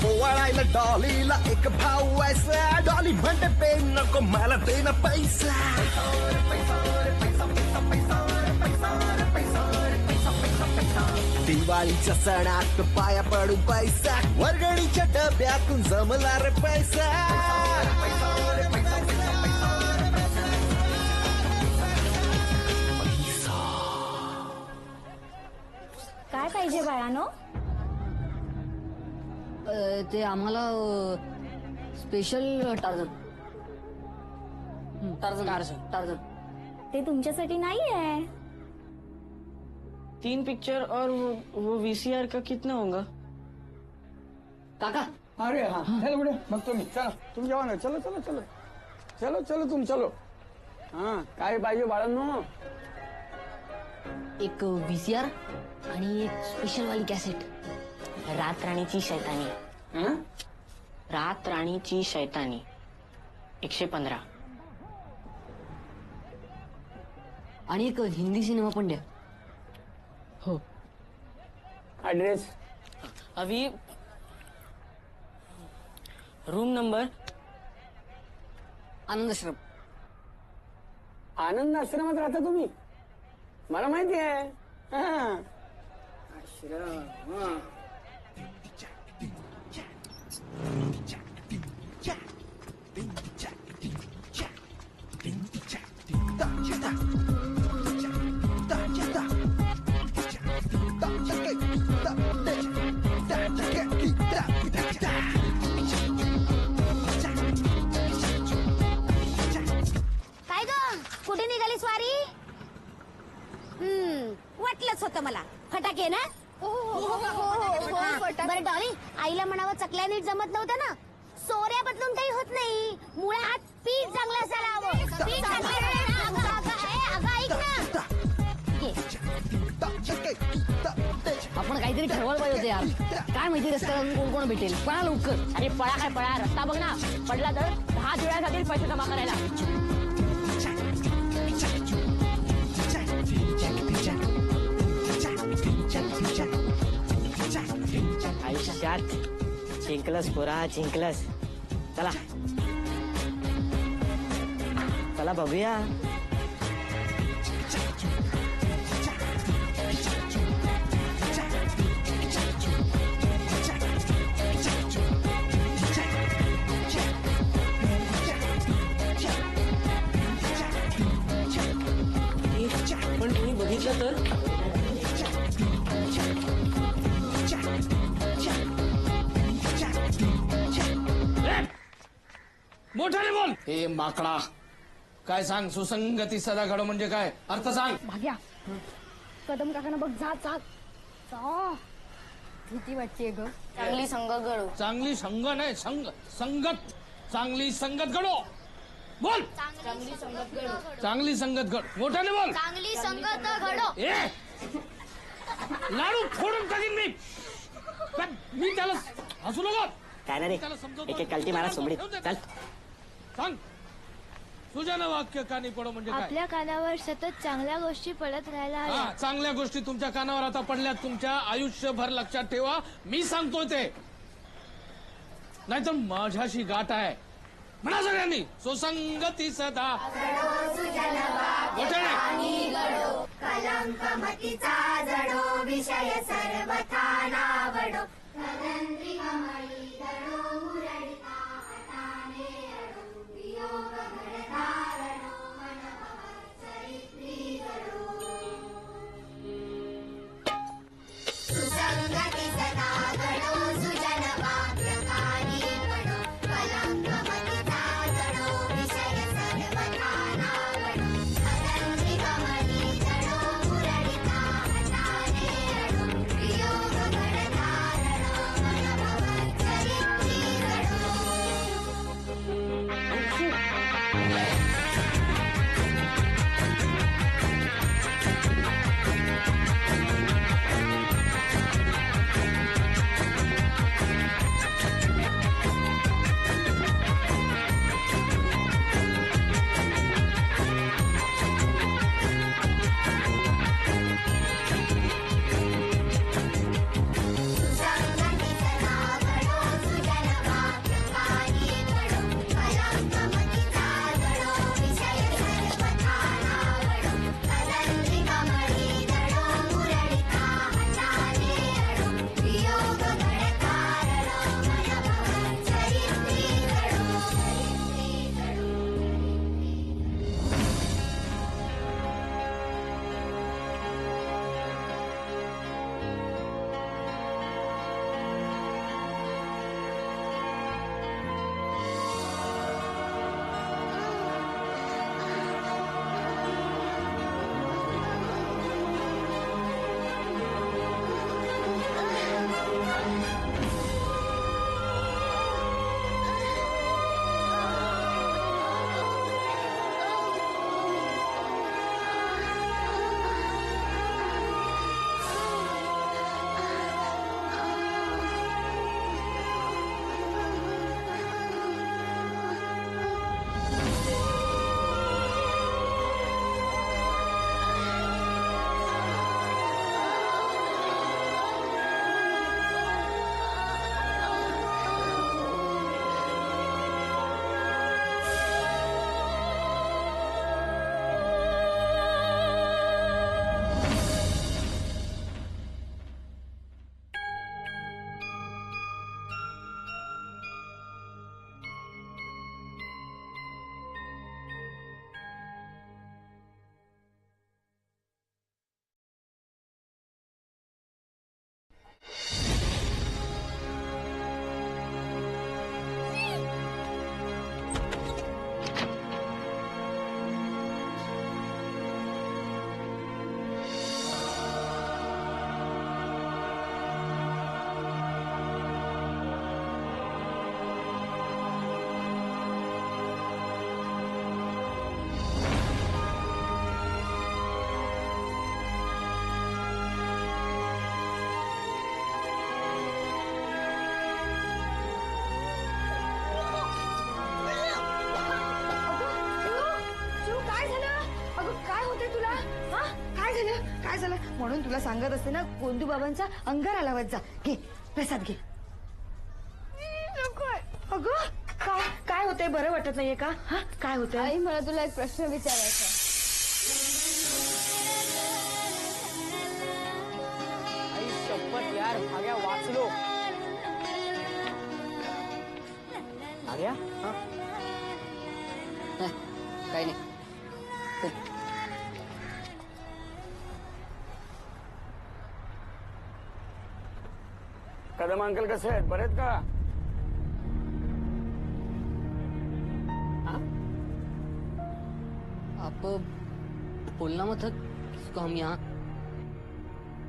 ओवाळायला डॉलीला एक भाऊ व्हायचा डॉली म्हणते पे नको मला देना पैसा दिवाळीच्या सणात पाया पडून पैसा वर्गणीच्या डब्यातून जमला रे पैसा काय पाहिजे बाळानो? ते आम्हाला स्पेशल टार्झन. ते तुमच्यासाठी नाही आहे. 3 पिक्चर और वो VCR का कितना होगा? काका. अरे हा चलो पुढे बघतो मी. चला तुम्ही जेव्हा ना. चलो चलो चलो चलो चलो तुम चलो. हा काय पाहिजे बाळांनो? एक VCR आणि एक स्पेशल वाली कॅसेट. रात राणीची शैतानी. रात राणीची शैतानी 115. आणि एक हिंदी सिनेमा पण द्या. हो. ऍड्रेस? अभी रूम नंबर आनंदाश्रम. आनंद आश्रमात राहता तुम्ही? मला माहिती आहे. नीट जमत नव्हतं ना. सोऱ्या बदलून काही होत नाही. मुळात पीठ चांगलं असायला हवं. पीठ चांगलं अगं ऐक ना. आपण काहीतरी ठरवायला पाहिजे होते यार. काय माहिती रस्त्याला कोण कोण भेटेल. पळा लवकर. अरे पळा काय पळा, रस्ता बघ ना. पडला तर 10 जुळ्या जातील पैसे जमा करायला. आयुष्यात जिंकलस पोरा, जिंकलस. चला चला बघूया. पण तुम्ही बघितलं तर मोठ्याने बोल. हे माकडा, काय सांग. सुसंगती सदा घडो म्हणजे काय अर्थ सांग. भाग्या कदम काकांना बघ. जा जा जा. भीती वाटतेय ग. चांगली संघ घडो. चांगली संग नाही, संगत. चांगली संगत घडो. बोल. चांगली संगत घडो. चांगली संगत घड. मोठ्याने बोल. चांगली संगत घडो. ए लाडू फोडून टाकीन मी. पण मी त्याला हसू नको. काय ना रे, एक एक कल्टी मारा सोबडीत. चल सांग. सुजानं वाक्य कानी पडो म्हणजे काय. आपल्या कानावर सतत चांगल्या गोष्टी पडत राहायला हा, हव्या. चांगल्या गोष्टी तुमच्या कानावर आता पडल्यात. तुमच्या आयुष्यभर लक्षात ठेवा. मी सांगतोय ते, नाहीतर माझ्याशी गाठ आहे. म्हणा सगळ्यांनी. सुसंगती सदा कलंक मतीचा जडो विषय सर्वथा नावडो. सुसंगती सदा घडो सुजन वाक्यकानी घडो. कलंक मतीचा जडो विषय सर्वथा नावडो. अनंती कमळी जडो मुरळीता हटाने अडो. वियोग घडता रडो मन चरित्री घडो. सुसंगती सदा घडो सुजन वाक्यकानी घडो. कलंक मतीचा जडो म्हणून तुला सांगत असते ना, गोंदू बाबांचा अंगारा लावत जा. घे प्रसाद घे. अगं काय काय होतंय? बरं वाटत नाहीये का? हा काय होतंय? आई मला तुला एक प्रश्न विचारायचा. आई शपथ यार, भाग्या वाचलो. भाग्या काही नाही. कदम अंकल कसे आहेत? बरे आहेत का? आप बोलना मत था किसको हम यहाँ.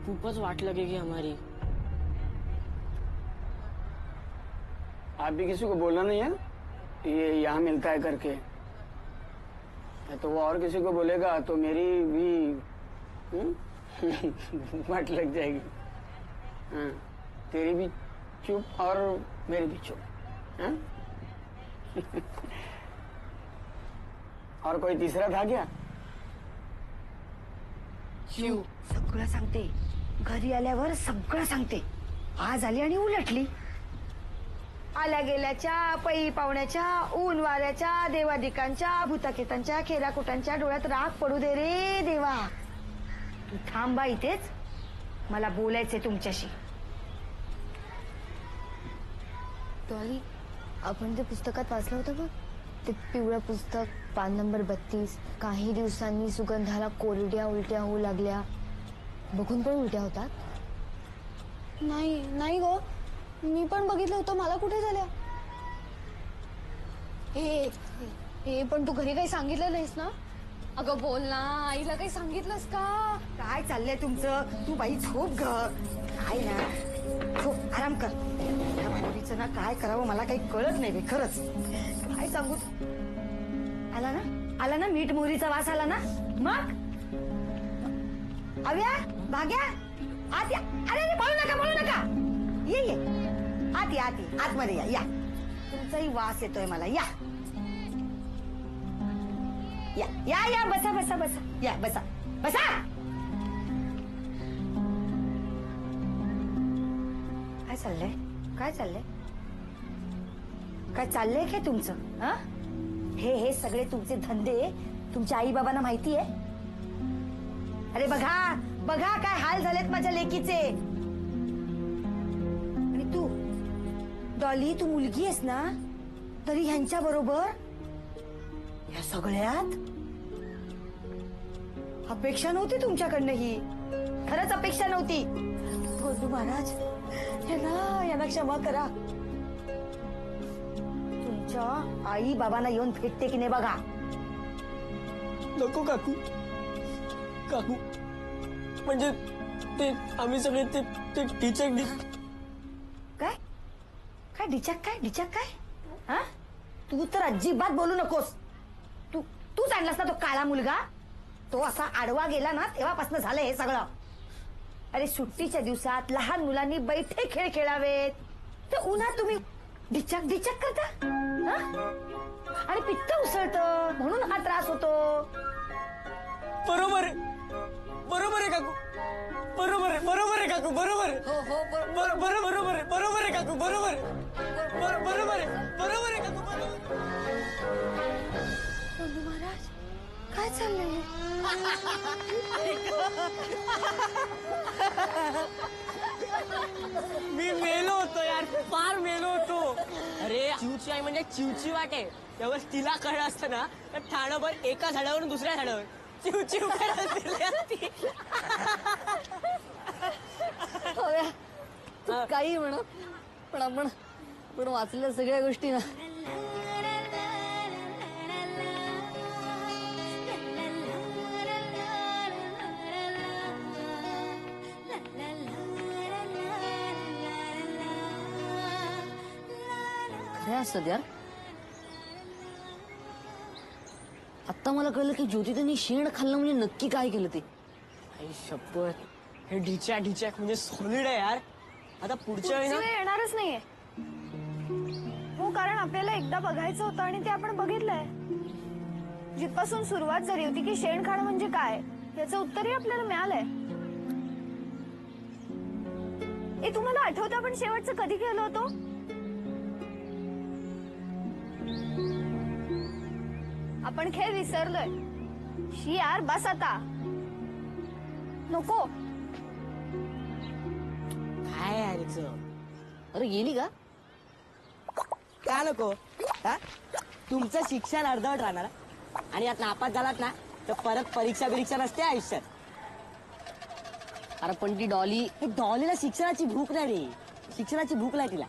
खूपच वाट लगेगी हमारी. आप भी किसी को बोलना नहीं है ये यहाँ मिलता है करके. तो वो और किसी को बोलेगा तो मेरी भी वाट लग जाएगी. हाँ, तेरी भी चुप और मेरी भी चुप. हाँ? और कोई तीसरा था क्या? शिव सगळं सांगते. घरी आल्यावर सगळं सांगते. आज आली आणि उलटली. आल्या गेल्याच्या, पै पाहुण्याच्या, ऊन वाऱ्याच्या, देवादिकांच्या, भूताकेतांच्या, खेराकुटांच्या डोळ्यात राख पडू दे रे देवा. तू थांबा इथेच, मला बोलायचंय तुमच्याशी. डॉली, आपण ते पुस्तकात वाचलं होतं बघ, ते पिवळं पुस्तक, पान नंबर 32. काही दिवसांनी सुगंधाला कोरड्या उलट्या होऊ लागल्या. बघून पण उलट्या होतात? नाही नाही गो, मी पण बघितलं होतं. मला कुठे झाल्या? हे पण तू घरी काही सांगितलं नाहीस ना? अगं बोल ना, आईला काही सांगितलंस का? काय चाललंय तुमचं? तू बाई झोप ग. काय ना, झोप, आराम कर. या मुलीचं ना काय करावं मला काही कळत नाही बे, खरंच. काय सांगू? आला ना मीठ मोहरीचा वास आला ना. मग अव्या, भाग्या, आत या. अरे पळू नका. ये आत या, आतमध्ये या. तुमचाही वास येतोय मला. या बसा. या बसा. काय चाललंय काय तुमचं? हा, हे सगळे तुमचे धंदे तुमच्या आई बाबांना माहिती आहे? अरे बघा काय हाल झालेत माझ्या लेकीचे. आणि तू डॉली, तू मुलगी आहेस ना, तरी ह्यांच्या बरोबर या सगळ्यात. अपेक्षा नव्हती तुमच्याकडनं ही, खरंच अपेक्षा नव्हती. गोंदू महाराज, यांना क्षमा करा. तुमच्या आई बाबांना येऊन भेटते की नाही बघा. नको काकू. म्हणजे ते आम्ही सगळे ते डिचक काय हा? तू तर अजिबात बोलू नकोस. तूच आणलास ना तो काळा मुलगा. तो असा आडवा गेला ना, तेव्हापासून झालं हे सगळं. अरे सुट्टीच्या दिवसात लहान मुलांनी बैठे खेळ खेळावेत, तर उन्हात तुम्ही डिचक करता. आणि पित्त उसळतं म्हणून हा त्रास होतो. बरोबर आहे काकू. बरोबर आहे काकू. बरोबर आहे काकू. बरोबर आहे काकू. गोंदू महाराज, काय चाललंय? मी मेलो होतो यार, फार मेलो होतो. अरे चिवची आई म्हणजे चिवची वाटे. त्यावेळेस तिला कळलं असतं ना, तर ठाणभर एका झाडावरून दुसऱ्या झाडावर चिव करायला फिरली असती. तू काही म्हणा, पण आपण वाचलेल्या सगळ्या गोष्टी ना खऱ्या असतात यार. आता मला कळलं की ज्योती त्यांनी शेण खाल्लं म्हणजे नक्की काय केलं ते. आई शपथ, हे ढिचॅक म्हणजे सॉलिड आहे यार. आता पुढच्या वेळी ना येणारच नाहीये. हो, कारण आपल्याला एकदा बघायचं होतं आणि ते आपण बघितलंय. जिथपासून सुरुवात झाली होती की शेण खाणं म्हणजे काय, याचं उत्तरही आपल्याला मिळालंय. ए तुम्हाला आठवतं आपण शेवटचं कधी गेलो होतो? आपण खेळ विसरलोय. शी यार बस आता. नको. काय यायचं? अरे गेली का? का नको? हा? तुमचं शिक्षण अर्धवट राहणार आणि यात नापास झालात ना तर परत परीक्षा नसते आयुष्यात. अरे पण ती डॉलीला शिक्षणाची भूक नाही रे. शिक्षणाची भूक नाही तिला.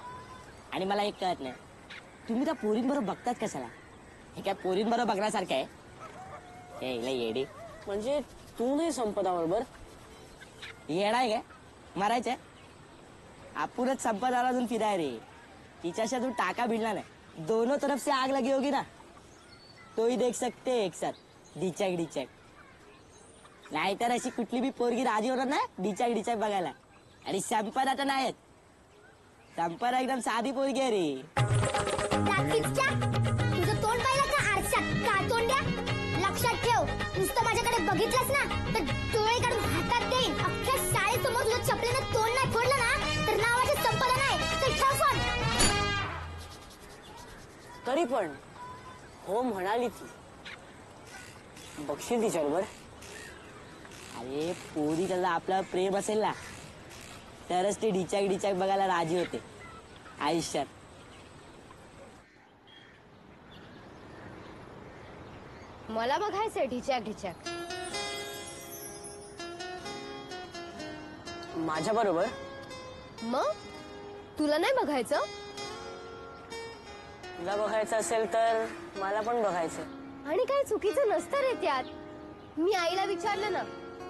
आणि मला एक कळत नाही, तुम्ही त्या पोरींबरोबर बघतात कशाला? हे काय पोरींबरोबर बघण्यासारखं आहे? हे लय येडे. म्हणजे तू नाही संपदा बरोबर येडाय काय? मारायचंय? आपणच संपदाला अजून फिराय रे. तिच्याशी अजून टाका भिडला नाही. दोनों तरफ से आग लगी होगी ना, तो ही देख सकते एक साथ डिचक डिचक. नाहीतर अशी कुठली बी पोरगी राजी होणार ना डिचक डिचक बघायला. आणि संपदा तर नाहीत. संपदा एकदम साधी पोरगी आहे रे. तुझं तोंड पाहिलं का आरशात? का तोंड्या? लक्षात ठेव, नुसतं माझ्याकडे बघितलंस ना तर डोळे काढून हातात देईन. अख्ख्या शाळेसमोर तुझ्या चपलीनं तोंड नाही फोडलं ना तर नावाची संपदा नाही. तर ठेव फोन. तरी पण हो म्हणाली ती. बघशील तिच्याबरोबर? अरे पोरी त्याला आपलं प्रेम असेल ना तरच ते डिचक डिचक बघायला राजी होते आयुष्यात. मला बघायचंय ढिचॅक ढिचॅक. माझ्या बरोबर? मग तुला नाही बघायचं? तुला बघायचं असेल तर मला पण बघायचं. आणि काही चुकीचं नसतं रे त्यात. मी आईला विचारलं ना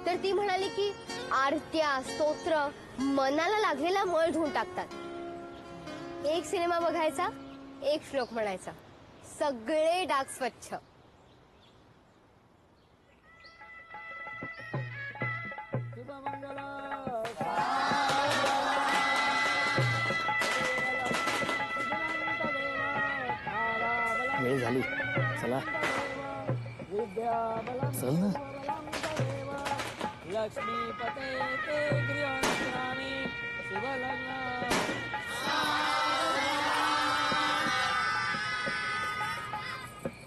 तर ती म्हणाली की आरत्या स्तोत्र मनाला लागलेला मळ धुवून टाकतात. एक सिनेमा बघायचा, एक श्लोक म्हणायचा, सगळे डाग स्वच्छ. वेळ झाली, चला चल ना.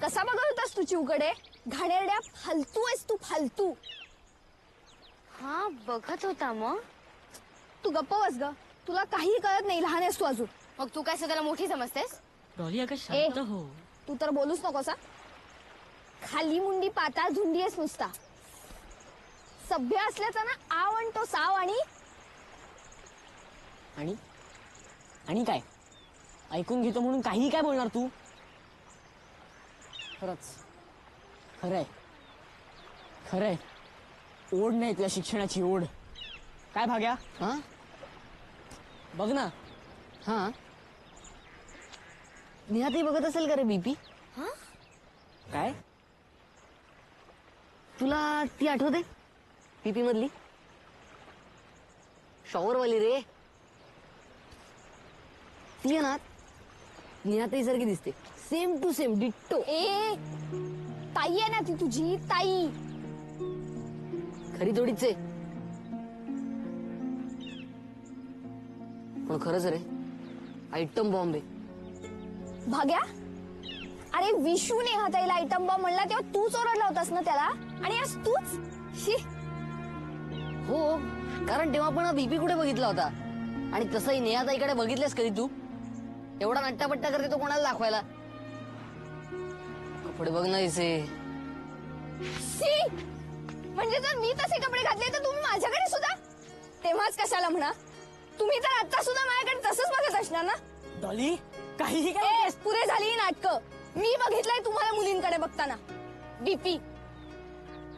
कसा बघत होतास तू चिवकडे? घाणेरड्या फालतू आहेस तू, फालतू. हा बघत होता. मग तू गप्प बस ग. तुला काही कळत नाही, लहान आहेस तू अजून. मग तू काय स्वतःला मोठी समजतेस? डॉली अगं शांत हो. तू तर बोलूच नकोस हा. खाली मुंडी पाताळ झुंडी आहेस नुसता. सभ्य असल्याचा ना आव आणतो साव. आणि काय ऐकून घेतो म्हणून काही काय बोलणार तू? खरंच खरंय ओढ नाही तुला शिक्षणाची ओढ. काय भाग्या? हा बघ ना. हा निहातही बघत असेल का रे बीपी? हा काय तुला ती आठवते बीपी मधली शॉवरवाली रे? ती आहे ना निहातही सारखी दिसते. Same to same ditto. ए ताई आहे ना ती तुझी ताई. खरी थोडीच आहे पण खरंच रे आयटम बॉम्ब आहे. भाग्या, अरे विशू नेहाताईला आयटम बॉम्ब म्हणला तेव्हा तूच ओरडला होतास ना त्याला. आणि आज तूच. शी. हो कारण तेव्हा पण बीपी कुठे बघितला होता. आणि तसंही नेहाताईकडे बघितलेस कधी तू? एवढा नट्टापट्टा करते तो कोणाला दाखवायला? कपडे बघ ना इसे. शी. म्हणजे जर मी तसे कपडे घातले तर तुम्ही माझ्याकडे सुद्धा? तेव्हाच कशाला म्हणा. तुम्ही तर आता सुद्धा माझ्याकडे तसंच बघत असणार ना. डॉली काही काय पुरे झाली ही नाटकं. मी बघितलंय तुम्हाला मुलींकडे बघताना. बीपी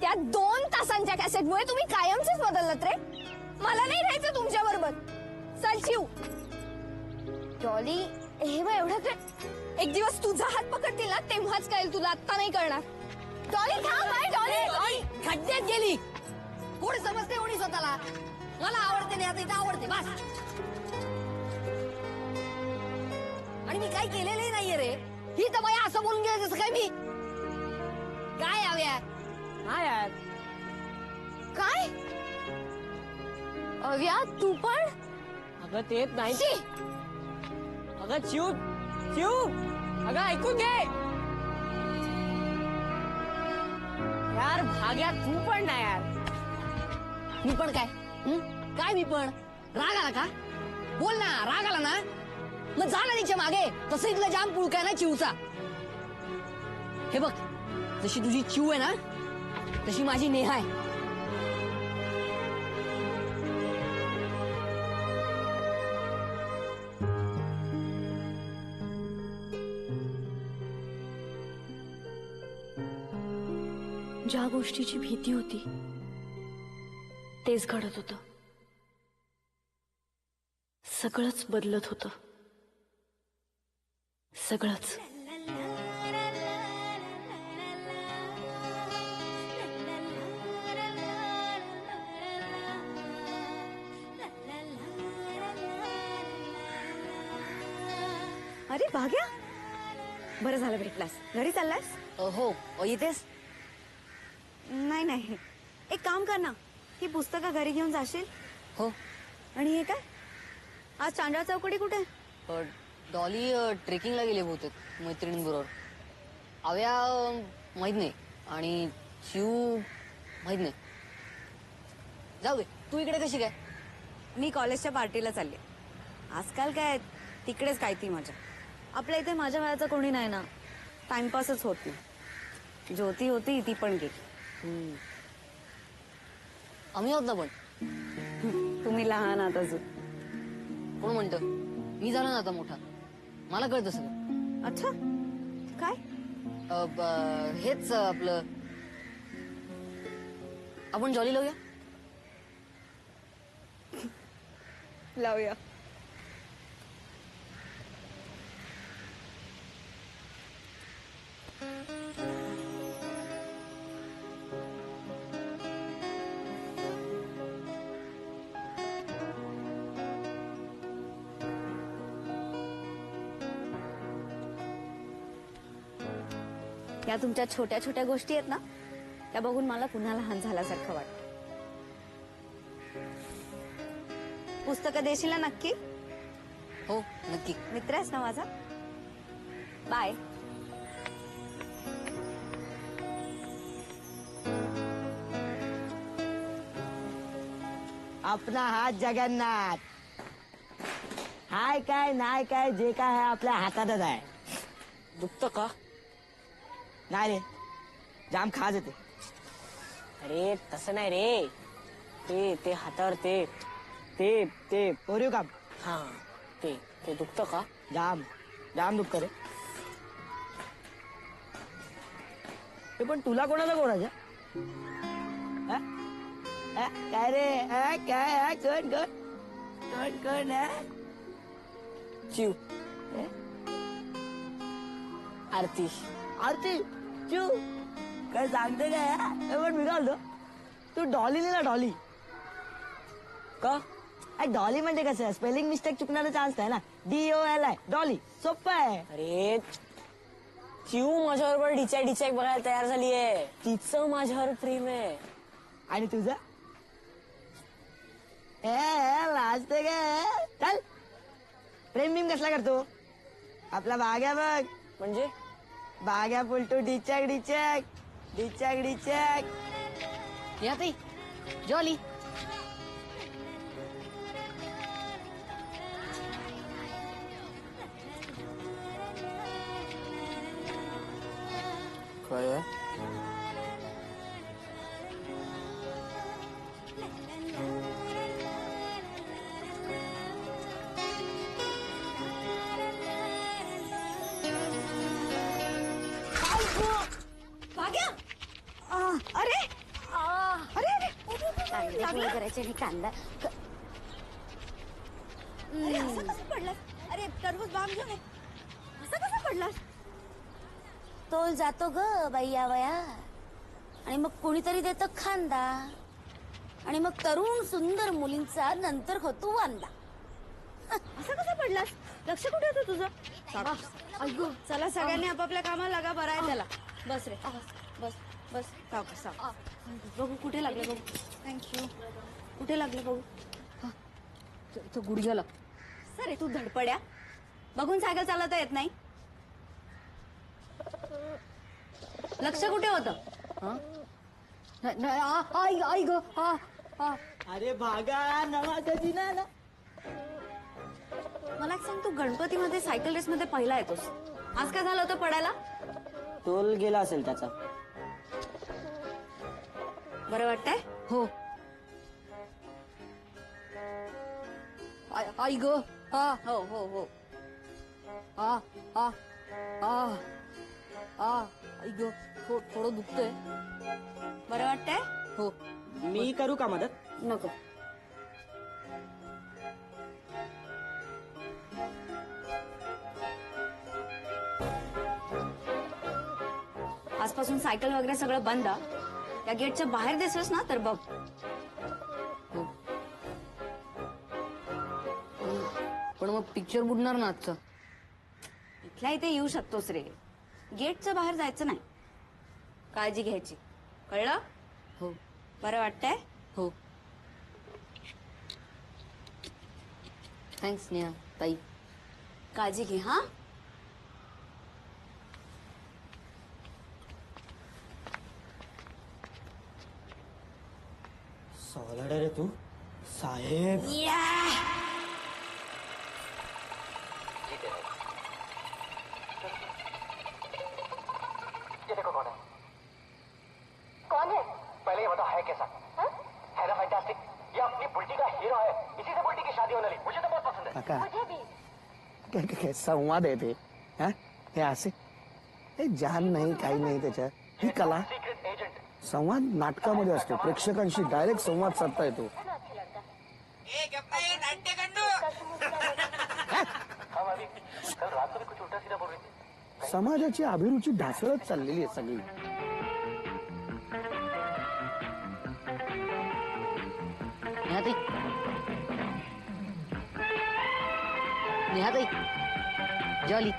त्या 2 तासांच्या कॅसेटमुळे तुम्ही कायमचेच बदललात रे. मला नाही राहायचं तुमच्या बरोबर. चल शिव. डॉली हे बघ एवढं काय. एक दिवस तुझा हात पकडतील ना तेव्हाच कळेल तुला. आत्ता नाही कळणार. डॉली थांब. डॉली खड्ड्यात गेली. कोण समजते कोणी स्वतःला? मला आवडते नाही आता इथं आवडते बस. आणि मी काही केलेलंही नाहीये रे. ही तर बाया असं बोलून गेलं जसं काय मी काय हव्या. हा यार काय अव्या तू पण? अगं तेच नाही. अगं चिव चिव अगं ऐकून घे. यार भाग्या तू पण नाही यार. मी पण काय काय मी पण राग आला का? बोल ना, राग आला ना, मग जा ना तिच्या मागे. तसं इथला जाम पुळका आहे ना चिवचा. हे बघ, जशी तुझी चिव आहे ना तशी माझी नेहा आहे. ज्या गोष्टीची भीती होती तेच घडत होतं. सगळंच बदलत होतं. सगळंच. अरे भाग्या, बरं झालं भेटलास. घरी चाललास? हो इथेच. नाही नाही, एक काम कर ना, ही पुस्तकं घरी घेऊन जाशील? हो. आणि हे काय आज चांडा चौकडी कुठे? डॉली ट्रेकिंगला गेले बहुतेक मैत्रिणींबरोबर. आव्या माहित नाही आणि शिव माहित नाही. जाऊ दे, तू इकडे कशी काय? मी कॉलेजच्या पार्टीला चालले. आजकाल काय तिकडेच काय ती मजा. आपल्या इथे माझ्या वयाचं कोणी नाही ना, टाइमपासच होत नाही. ज्योती होती ती पण गेली. आम्ही आहोत ना पण. तुम्ही लहान आहात अजून. कोण म्हणतं? मी झालो ना आता मोठा, मला कळतं सगळं. अच्छा काय? हेच आपलं, आपण जॉली लावूया. लावूया. या तुमच्या छोट्या छोट्या गोष्टी आहेत ना, त्या बघून मला पुन्हा लहान झाल्यासारखं वाटतं. पुस्तकं देशील ना नक्की? हो नक्की. मित्र आहेस ना माझा. बाय. आपला हात जगन्नाथ. हाय काय नाही काय जे काय आहे आपल्या हातातच आहे. दुखतं का? नाही रे, जाम खाज येते. अरे तसं नाही रे, ते हातावर ते ते ते पोरीव काम. हा ते दुखतं का? जाम जाम दुखतं रे. ते पण तुला कोणाच्या काय रे? काय कोण चिव. आरती. आरती चिव काय सांगते काय? पण मी काय बोलतो, तू डॉली ना डॉली का? डॉली म्हणजे कसं, स्पेलिंग मिस्टेक चुकण्याचा चान्स नाही ना. DOLI डॉली, सोपं आहे. अरे चिव माझ्याबरोबर डिचॅक बघायला तयार झालीये. तिचं माझ्यावर प्रेम आहे. आणि तुझं? लाजते काय? चल, प्रेम बिम कसला करतो? आपला बाग्या बघ. म्हणजे बाग्या बोलतो डिचॅक. याती जॉली. काय आहे? भाग्या. अरे अरे अरे कांदे करायचे आणि कांदा अरे असं कसं पडलास? अरे टरबूज बाम घेऊन ये. असं कसं पडलास? तोल जातो ग बाई या वया, आणि मग कोणीतरी देतं खांदा, आणि मग तरुण सुंदर मुलींचा नंतर होतो वांदा. असं कसं पडलास? लक्ष कुठे होतं तुझं? अगो चला सगळ्यांनी आपापल्या कामाला लागा. बरं आहे त्याला. बस रे बस बस. बघू कुठे लागले बघू. थँक्यू. कुठे लागले बघू. तो गुडघ्याला. सर तू धडपड्या बघून सायकल चालवता येत नाही. लक्ष कुठे होतं? आई ग. अरे भागा नवा कधी ना. मला एक सांग, तू गणपतीमध्ये सायकल रेस मध्ये पहिला येतोस. आज काय झालं होतं पडायला? तोल गेला असेल त्याचा. बरं वाटतंय? हो. आई ग. हो हो हो. आई ग. थोडं दुखतंय. बरं वाटतंय? हो. मी करू का मदत? नको. आजपासून सायकल वगैरे सगळं बंद. या गेटच्या बाहेर दिसलोस ना तर बघ. पण मग पिक्चर बुडणार ना आजचं. इथल्या इथे येऊ शकतोस रे. गेटच्या बाहेर जायचं नाही. काळजी घ्यायची, कळलं? हो. बरं वाटतंय? हो. थँक्स नेहा ताई. काळजी घे हा. सॉलिड रे तू साहेब. ये देखो कौन है. कौन है? पहले ये बताओ है कैसा? है ना फैंटास्टिक. ये अपनी बुल्टी का हीरो है. इसी से बुल्टी की शादी होने वाली. मुझे तो बहुत पसंद है. काका. मुझे भी. काय संवाद आहे ते. हे असे हे जान नाही काही नाही त्याच्यात. ही कला सीक्रेट एजेंट. संवाद नाटकामध्ये असतो. प्रेक्षकांशी डायरेक्ट संवाद साधता येतो. हम अभी कल रात को भी कुछ उल्टा सीधा बोल रही थी. समाजाची अभिरुची ढासळत चाललेली आहे सगळी. नेहाताई. नेहाताई. जॉली.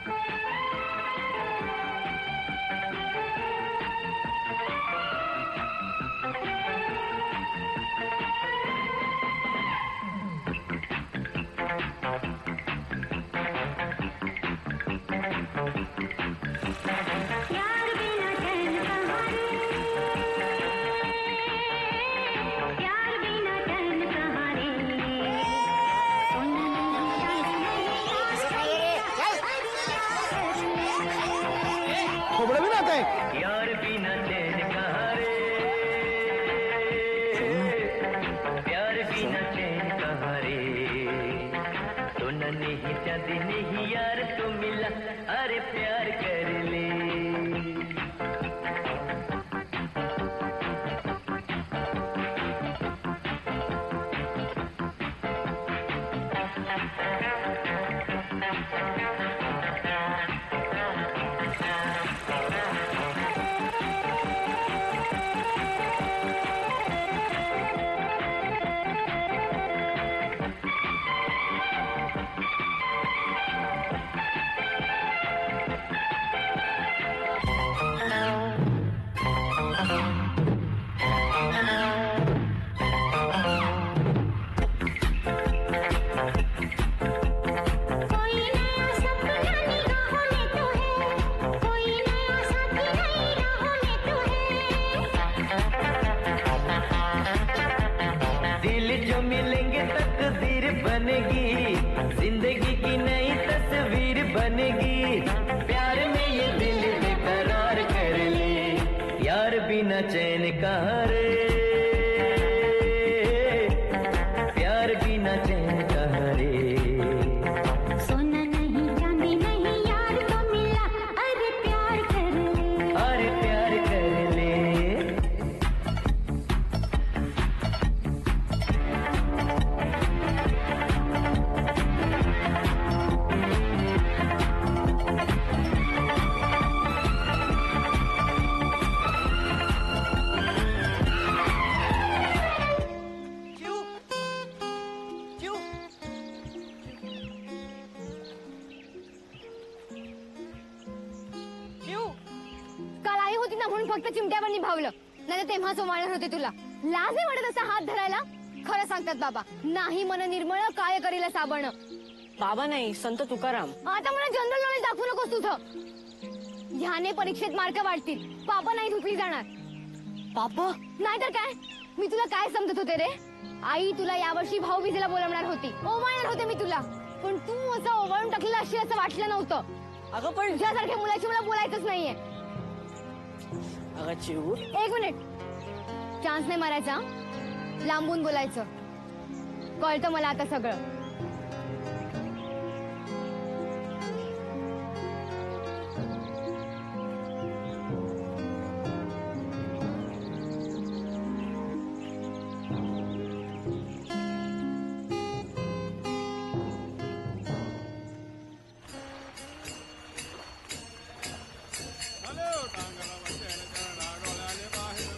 खोबरं भी नात आहे. यार बिना चैन कहाँ रे, प्यार बिना चैन कहाँ रे, सोना नहीं चांदी नहीं यार तो मिला, अरे प्यार कर ले. दिल जो मिलेंगे तकदीर बनेगी, जिंदगी की नई तस्वीर बनेगी, प्यार में ये दिल बेकरार कर ले, यार बिना चैन कहाँ रे, प्यार बिना चैन कहाँ रे. सोना नहीं चांदी नहीं यार तो मिला, अरे प्यार कर ले, अरे प्यार कर ले. काल आई होती ना म्हणून फक्त चिमट्यावर निभावलं, नाही तेव्हा सोमाळणार होते तुला. लाज नाही वाटत असा हात धरायला. खरं सांगतात बाबा. नाही मन निर्मळ काय करील साबण. बाबा नाही, संत तुकाराम. आता मला जनरल नॉलेज दाखवू नकोस तुझं. ह्याने परीक्षेत मार्क वाढतील. पापा नाही धुतली जाणार. पापा नाहीतर काय. मी तुला काय समजत होते रे. आई तुला यावर्षी भाऊबीजेला बोलवणार होती. ओवाळणार होते मी तुला. पण तू असं ओवाळून टाकलेलं अशी असं वाटलं नव्हतं. अगं पण तुझ्यासारख्या मुलाची मला बोलायचंच नाहीये. अगं चिऊ, एक मिनिट. चान्स नाही मारायचा. लांबून बोलायचं. कळतं मला आता सगळं.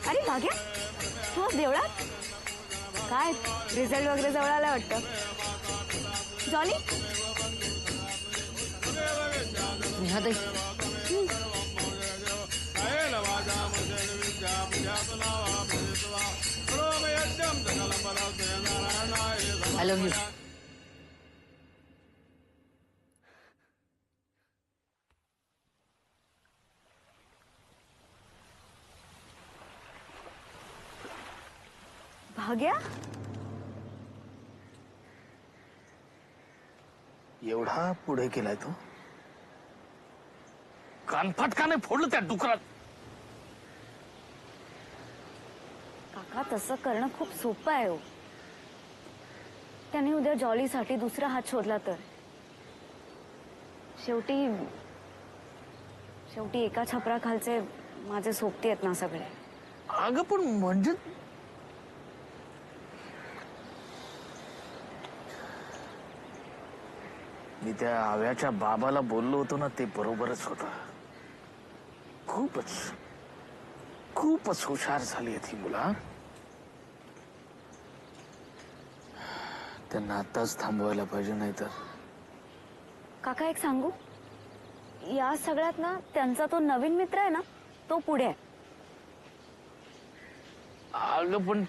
अरे भाग्या, तू आज देवळात काय? रिझल्ट वगैरे जवळ आला वाटतं. Jolly I love you. Bhagya, एवढा पुढे केलाय तो. कानफटकाने फोडलं त्या डुकरात. काका तसं करणं खूप सोपं आहे हो. त्याने उद्या जॉलीसाठी दुसरा हात शोधला तर शेवटी एका छपराखालचे माझे सोबती आहेत ना सगळे. अगं पण म्हणजे मी त्या आव्याच्या बाबाला बोललो होतो ना, ते बरोबरच होतं. खूपच हुशार झाली आहे ती मुला. त्यांना आताच थांबवायला पाहिजे, नाही तर. काका एक सांगू, या सगळ्यात ना त्यांचा तो नवीन मित्र आहे ना, तो पुढे आहे. अगं पण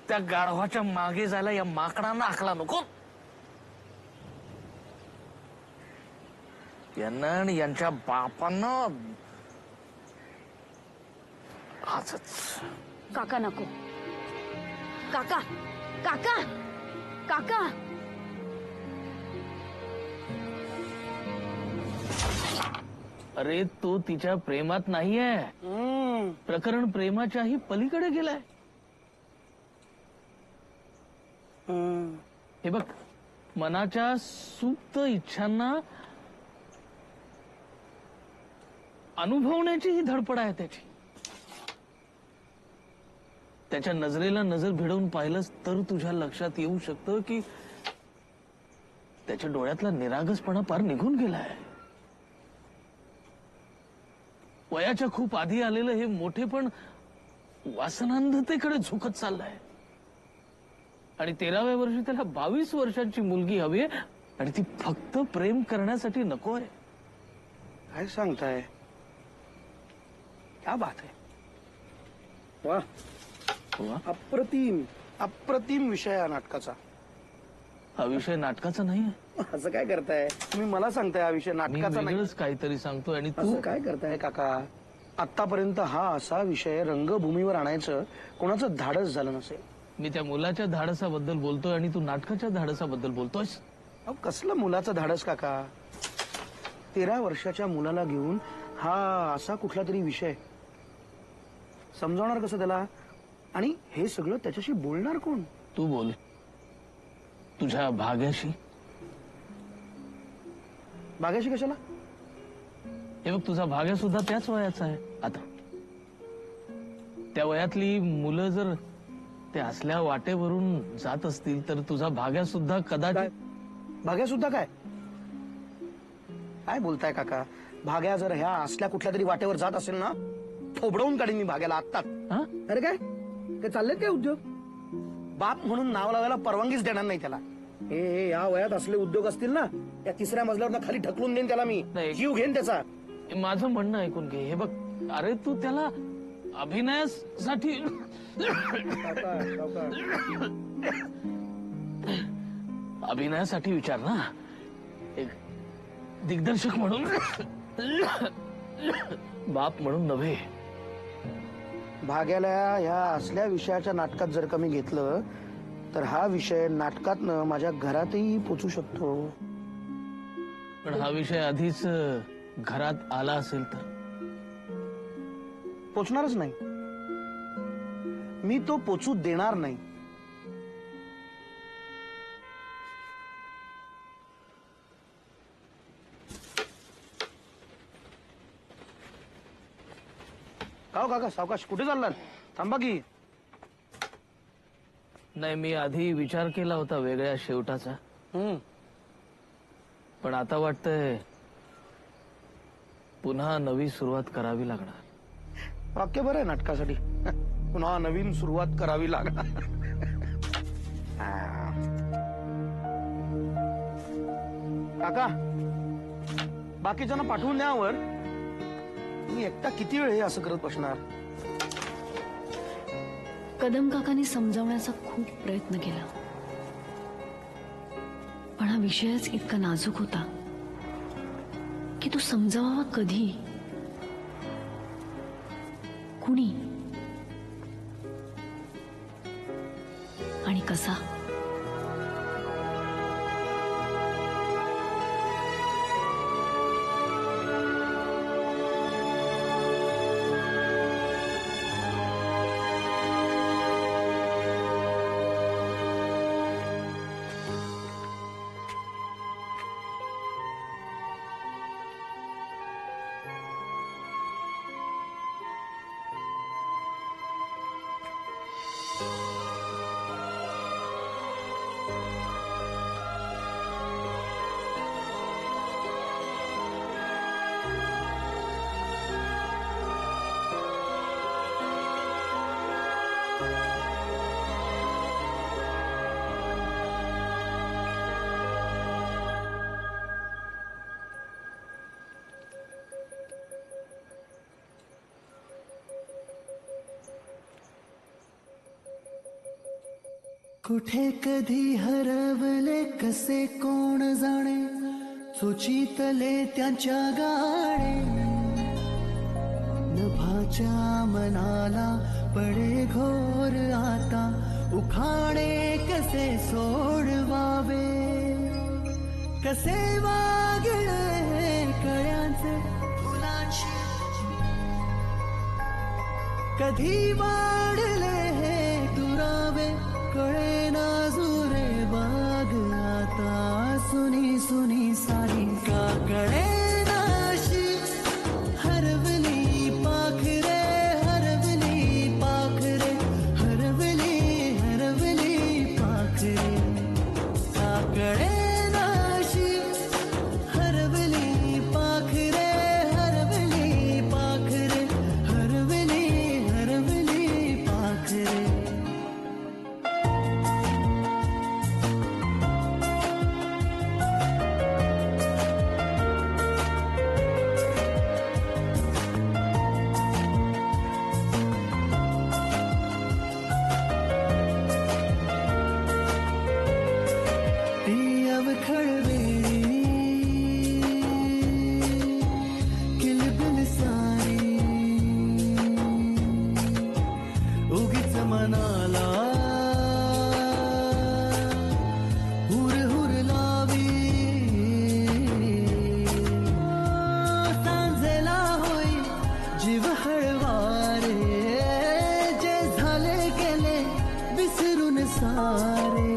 त्या गाढवाच्या मागे जायला या माकडांना आखला नको. यांना आणि यांच्या बापांना आजच. काका नको. काका काका काका अरे तो तिच्या प्रेमात नाहीये. प्रकरण प्रेमाच्याही पलीकडे गेलाय. हे बघ, मनाच्या सुप्त इच्छांना अनुभवण्याची ही धडपड आहे त्याची. त्याच्या नजरेला नजर भिडवून पाहिलंस तर तुझ्या लक्षात येऊ शकतं की त्याच्या डोळ्यातला निरागसपणा पार निघून गेलाय. वयाच्या खूप आधी आलेलं हे मोठेपण वासनांधतेकडे झुकत चाललंय. आणि 13व्या वर्षी त्याला 22 वर्षांची मुलगी हवी आहे, आणि ती फक्त प्रेम करण्यासाठी नको आहे. काय सांगताय? क्या बात आहे. वा, अप्रतिम विषय आहे नाटकाचा. हा विषय नाटकाचा नाही आहे. असं काय करताय तुम्ही? मला सांगताय हा विषय नाटकाचा नाही. काहीतरी सांगतोय आणि तू असं काय करताय काका? आतापर्यंत हा असा विषय रंगभूमीवर आणायचं कोणाचं धाडस झालं नसेल. मी त्या मुलाच्या धाडसाबद्दल बोलतोय आणि तू नाटकाच्या धाडसाबद्दल बोलतोयस. कसलं मुलाचं धाडस काका? 13 वर्षाच्या मुलाला घेऊन हा असा कुठला तरी विषय समजावणार कसं त्याला? आणि हे सगळं त्याच्याशी बोलणार कोण? तू बोल तुझ्या भाग्याशी. भाग्याशी कशाला? हे बघ, तुझा भाग्या सुद्धा त्याच वयाचा आहे. आता त्या वयातली मुलं जर ते असल्या वाटेवरून जात असतील तर तुझा भाग्या सुद्धा कदाचित. भाग्या सुद्धा काय काय बोलताय काका? भाग्या जर ह्या असल्या कुठल्या तरी वाटेवर जात असेल ना, थोबडवून काढीन मी भाग्याला आत्ताच. अरे काय ते चाललेत काय उद्योग? बाप म्हणून नाव लावायला परवानगीच देणार नाही त्याला. हे या वयात असले उद्योग असतील ना, या 3ऱ्या मजल्यावर खाली ढकलून देईन त्याला मी. जीव घेईन त्याचा. माझं म्हणणं ऐकून घे. हे बघ, अरे तू त्याला अभिनयासाठी अभिनयासाठी विचार ना, एक दिग्दर्शक म्हणून, बाप म्हणून नव्हे. भाग्याला ह्या असल्या विषयाच्या नाटकात जर का मी घेतलं तर हा विषय नाटकातनं माझ्या घरातही पोचू शकतो. पण हा विषय आधीच घरात आला असेल तर पोचणारच नाही. मी तो पोचू देणार नाही. का काका सावकाश कुठे चाललात? थांबा की. नाही, मी आधी विचार केला होता वेगळ्या शेवटाचा, पण आता वाटतंय पुन्हा नवी सुरुवात करावी लागणार. वाक्य बरं आहे नाटकासाठी. पुन्हा नवीन सुरुवात करावी लागणार. काका बाकीच्यांना पाठवून द्यावर. मी एकटा किती वेळ हे असं करत बसणार? कदम काकांनी समजावण्याचा खूप प्रयत्न केला, पण हा विषयच इतका नाजूक होता की तो समजावा कधी, कुणी आणि कसा. कुठे कधी हरवले कसे कोण जाणे, चोचीतले त्यांच्या गाणे. नभाच्या मनाला पडे घोर आता, उखाणे कसे सोडवावे, कसे वागणे कळ्यांचे फुलांची. कधी वाढले हे दुरावे, कळे नाजुरे बाग आता. सुनी सुनी सारी का कळे नाशी, हरवली पाखरे हरवली पाखरे, हरवली हरवली पाखरे. का कळे नाशी, हरवली पाखरे हरवली पाखरे, हरवली हरवली पाखरे. किलबिल सारी उगीच मनाला हुर हुर लावी. सांजेला होई जीव हळवारे, जे झाले गेले विसरून सारे.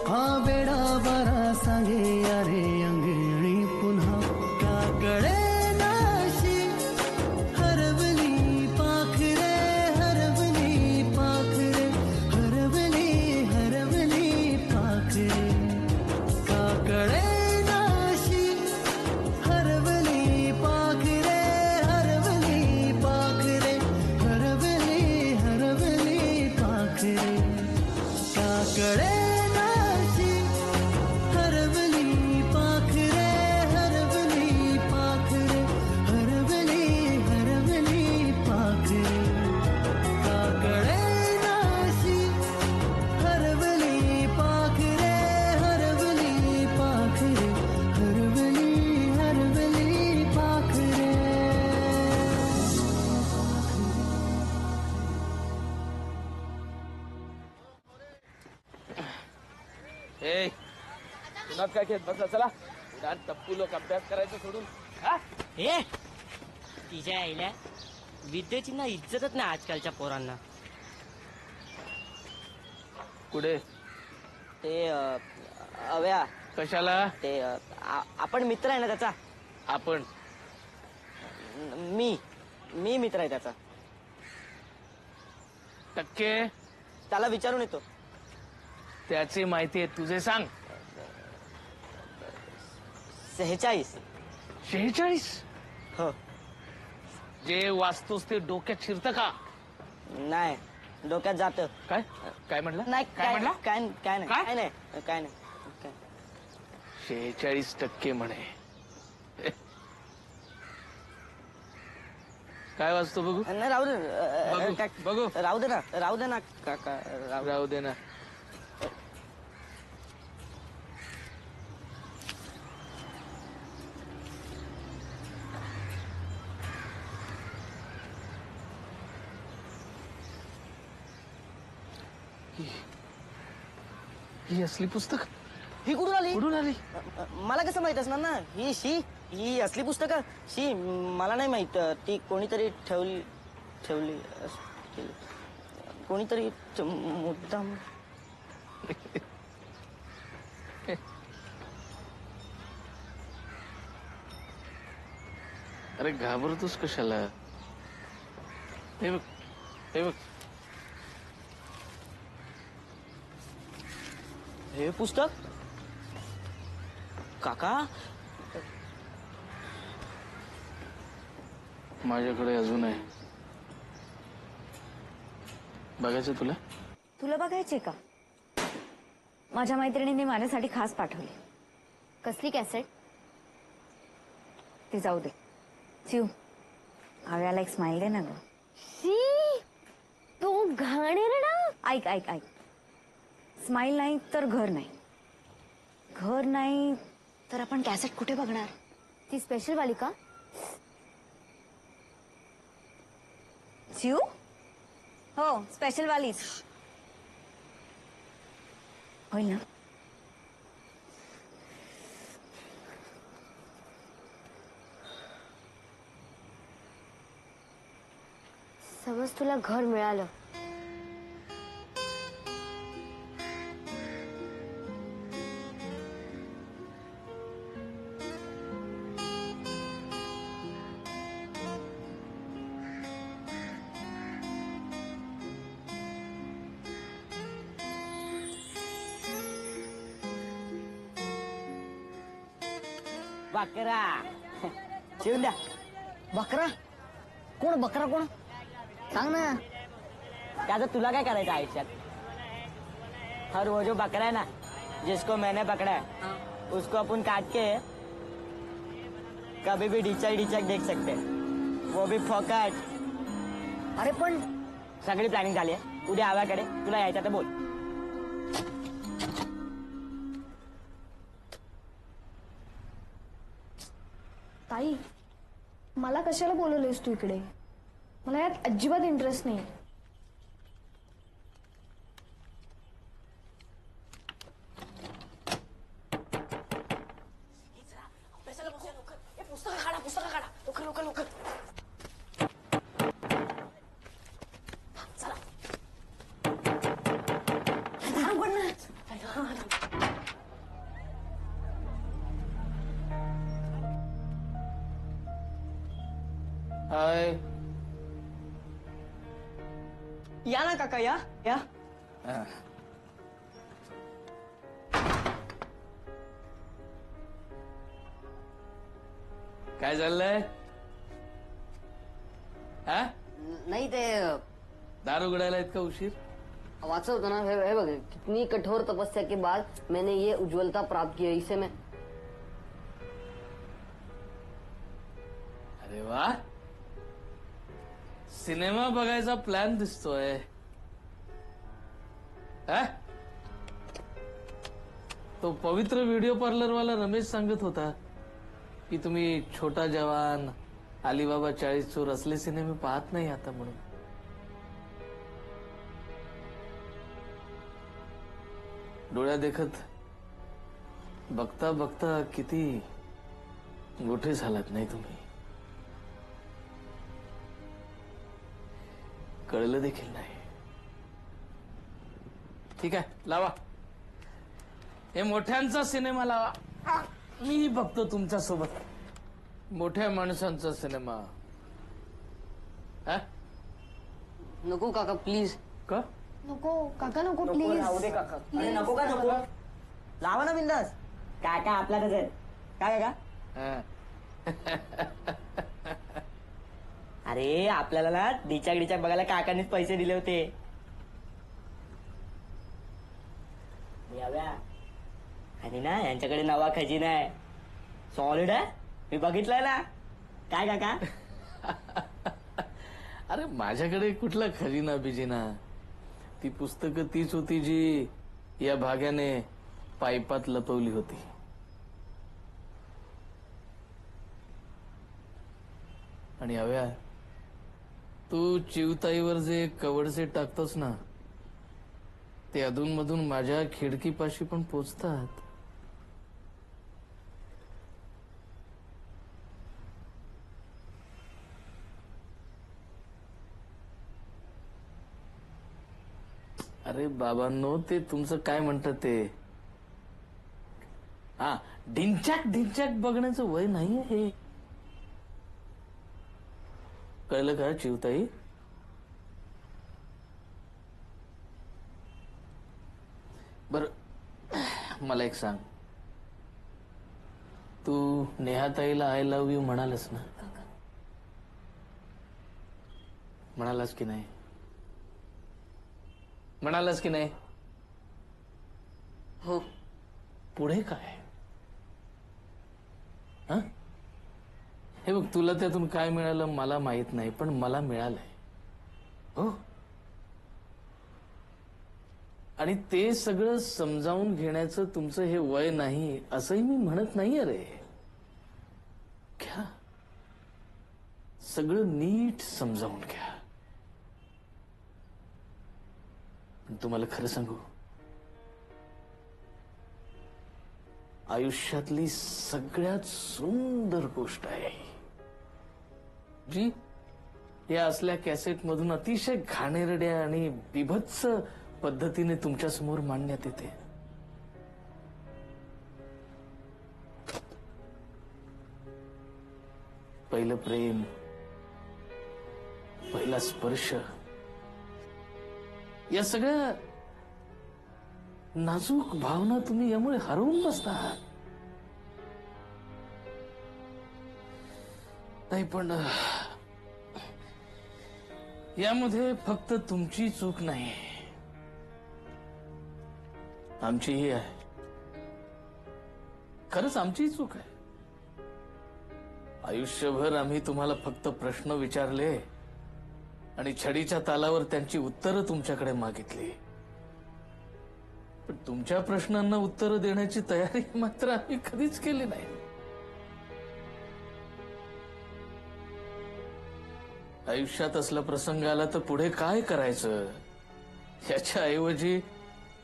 हा वेडा बरा सांगे अरे अंगणी पुन्हा. का कळे नाशी, हरवली पाखरे हरवली पाखरे, हरवली हरवली पाखरे. का कळे नाशी, हरवली पाखरे हरवली पाखरे, हरवली हरवली पाखरे. का कळे ए पुन्हा काय खेळ बसला चला उडान टप्पू लोक अभ्यास करायचं सोडून हा हे तिच्या आईला विद्येची ना इज्जतच नाही आजकालच्या पोरांना. कुठे ते अव्या कशाला ते आपण मित्र आहे ना त्याचा. आपण मी मित्र आहे त्याचा. टक्के त्याला विचारून येतो. त्याची माहिती आहे तुझे सांग. 46. 46 हो. जे वाचतोस ते डोक्यात शिरतं का? नाही डोक्यात जात. काय काय म्हटलं? नाही काय म्हटलं? काय नाही काय नाही काय नाही. 46% म्हणे. काय वाचतो बघू? नाही राहू दे. बघू राहू दे ना काका राहू दे ना. ही असली पुस्तक ही कुठून आली? कुठून आली? मला कसं माहित असणार ना. ही असली पुस्तकं मला नाही माहित. ती कोणीतरी ठेवली कोणीतरी मुद्दाम. अरे घाबरतोस कशाला? हे बघ हे बघ हे पुस्तक काका माझ्याकडे अजून आहे. बघायचं तुला? तुला बघायचे का? माझ्या मैत्रिणीने माझ्यासाठी खास पाठवली. कसली कॅसेट? ती जाऊ दे. चिव आव्याला एक स्माइल दे ना ग. तो घाणेर ना. ऐक ऐक ऐक. स्माइल नाही तर घर नाही. घर नाही तर आपण कॅसेट कुठे बघणार? ती स्पेशल वाली का? चिव हो स्पेशल वालीच होईल ना. समज तुला घर मिळालं बकरा शिवून द्या. बकरा कोण? बकरा कोण? सांग ना. त्याचं तुला काय करायचं आयुष्यात? और वो जो बकरा है ना जिसको मैंने पकड़ा है उसको अपन काट के कभी भी डिचक देख सकते हैं. वो भी फोकट. अरे पण सगळी प्लॅनिंग झाली आहे. उद्या आव्याकडे तुला यायचं तर बोल. ताई मला कशाला बोलवलेस तू इकडे? मला यात अजिबात इंटरेस्ट नाही. हाय या ना काका या. काय चाललंय? हा नाही ते दारू उघडायला इतका उशीर? वाचवतो ना. हे बघ कितनी कठोर तपस्या के बाद मैंने ये उज्ज्वलता प्राप्त की है. इसे मैं अरे वा सिनेमा बघायचा प्लॅन दिसतोय. हा? तो पवित्र व्हिडिओ पार्लर वाला रमेश सांगत होता की तुम्ही छोटा जवान, अलीबाबा 40 चोर असले सिनेमे पाहत नाही आता म्हणून. डोळ्या देखत बघता बघता किती मोठे झालात नाही तुम्ही, कळलं देखील नाही. ठीक आहे, लावा हे मोठ्यांचा सिनेमा लावा. मी बघतो तुमच्या सोबत मोठ्या माणसांचा सिनेमा. नको काका प्लीज. का नको काका नको नको, प्लीज. राहू दे काका. अरे नको का नको, लावा ना बिंदास. काका आपल्यातच आहे. काय काका? अरे आपल्याला ना डिचाक बघायला काकांनीच पैसे दिले होते. याव्या आणि ना यांच्याकडे नवा खजिना आहे, सॉलिड आहे, मी बघितलंय ना. काय काका? अरे माझ्याकडे कुठला खजिना बिजिना, ती पुस्तकं तीच होती जी या भाग्याने पाईपात लपवली होती. आणि हव्या तू चिवताईवर जे कवडसे टाकतोस ना, ते अधूनमधून माझ्या खिडकीपाशी पण पोचतात. अरे बाबांनो, ते तुमचं काय म्हणतात ते, हा ढिंच्याक बघण्याचं वय नाहीये हे, कळलं का चिवताई? बर मला एक सांग, तू नेहाताईला आय लव्ह यू म्हणालस ना? म्हणालास की नाही? म्हणालास की नाही? हो. पुढे काय? हा, हे बघ, तुला त्यातून काय मिळालं मला माहित नाही, पण मला मिळालंय. हो, आणि ते सगळं समजावून घेण्याचं तुमचं हे वय नाही असंही मी म्हणत नाहीये रे. घ्या, सगळं नीट समजावून घ्या. पण तुम्हाला खरं सांगू, आयुष्यातली सगळ्यात सुंदर गोष्ट आहे जी या असल्या कॅसेट मधून अतिशय घाणेरड्या आणि बिभत्स पद्धतीने तुमच्या समोर मांडण्यात येते. पहिलं प्रेम, पहिला स्पर्श, या सगळ्या नाजूक भावना तुम्ही यामुळे हरवून बसता. नाही पण यामध्ये फक्त तुमची चूक नाही, आमचीही आहे. खरंच आमचीही चूक आहे. आयुष्यभर आम्ही तुम्हाला फक्त प्रश्न विचारले आणि छडीच्या तालावर त्यांची उत्तरं तुमच्याकडे मागितली, पण तुमच्या प्रश्नांना उत्तरं देण्याची तयारी मात्र आम्ही कधीच केली नाही. आयुष्यात असला प्रसंग आला तर पुढे काय करायचं याच्या ऐवजी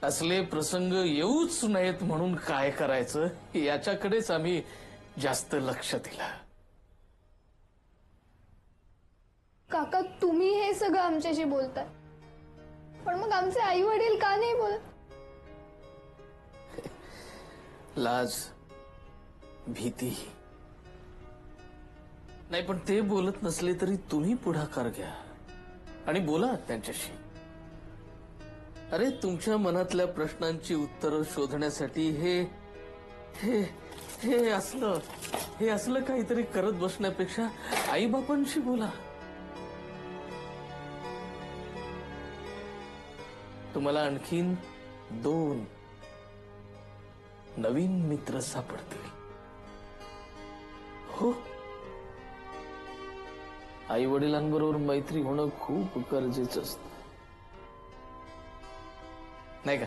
असले प्रसंग येऊच नयेत म्हणून काय करायचं याच्याकडेच आम्ही जास्त लक्ष दिलं. काका तुम्ही हे सगळं आमच्याशी बोलताय, पण मग आमचे आई वडील का नाही बोलत? लाज, भीती नाही, पण ते बोलत नसले तरी तुम्ही पुढाकार घ्या आणि बोला त्यांच्याशी. अरे तुमच्या मनातल्या प्रश्नांची उत्तरं शोधण्यासाठी हे असलं काहीतरी करत बसण्यापेक्षा आईबापांशी बोला. तुम्हाला आणखीन 2 नवीन मित्र सापडतील. हो, आई वडिलांबरोबर मैत्री होणं खूप गरजेचं असतं, नाही का?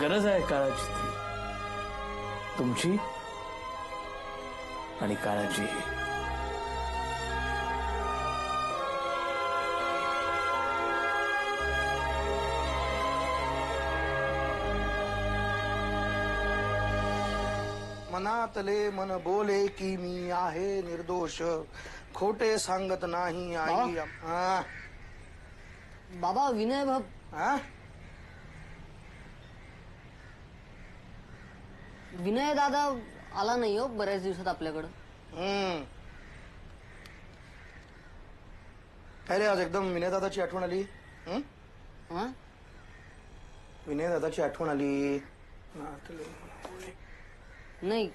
गरज आहे काळाची, ती तुमची आणि काळाची. मनातले मन बोले की मी आहे निर्दोष, खोटे सांगत नाही आई. हा? बाबा विनय बाब हा? विनय दादा आला नाही हो बऱ्याच दिवसात आपल्याकडं. काय रे आज एकदम विनय दादाची आठवण आली? विनय दादाची आठवण आली? नाही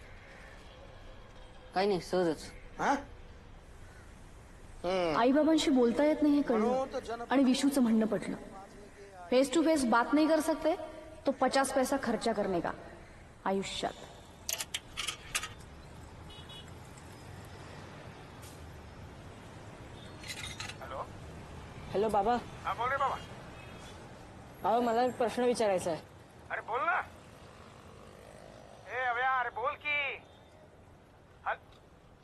काही नाही सहजच. आई बाबांशी बोलता येत नाही हे कळलं आणि विशूचं म्हणणं पटलं. फेस टू फेस बात नहीं कर सकते तो 50 पैसा खर्चा करने का आयुष्यात. हॅलो बाबा. हा बोल रे बाबा. अहो मला एक प्रश्न विचारायचा आहे. अरे बोल ना. ए अव्या अरे बोल की.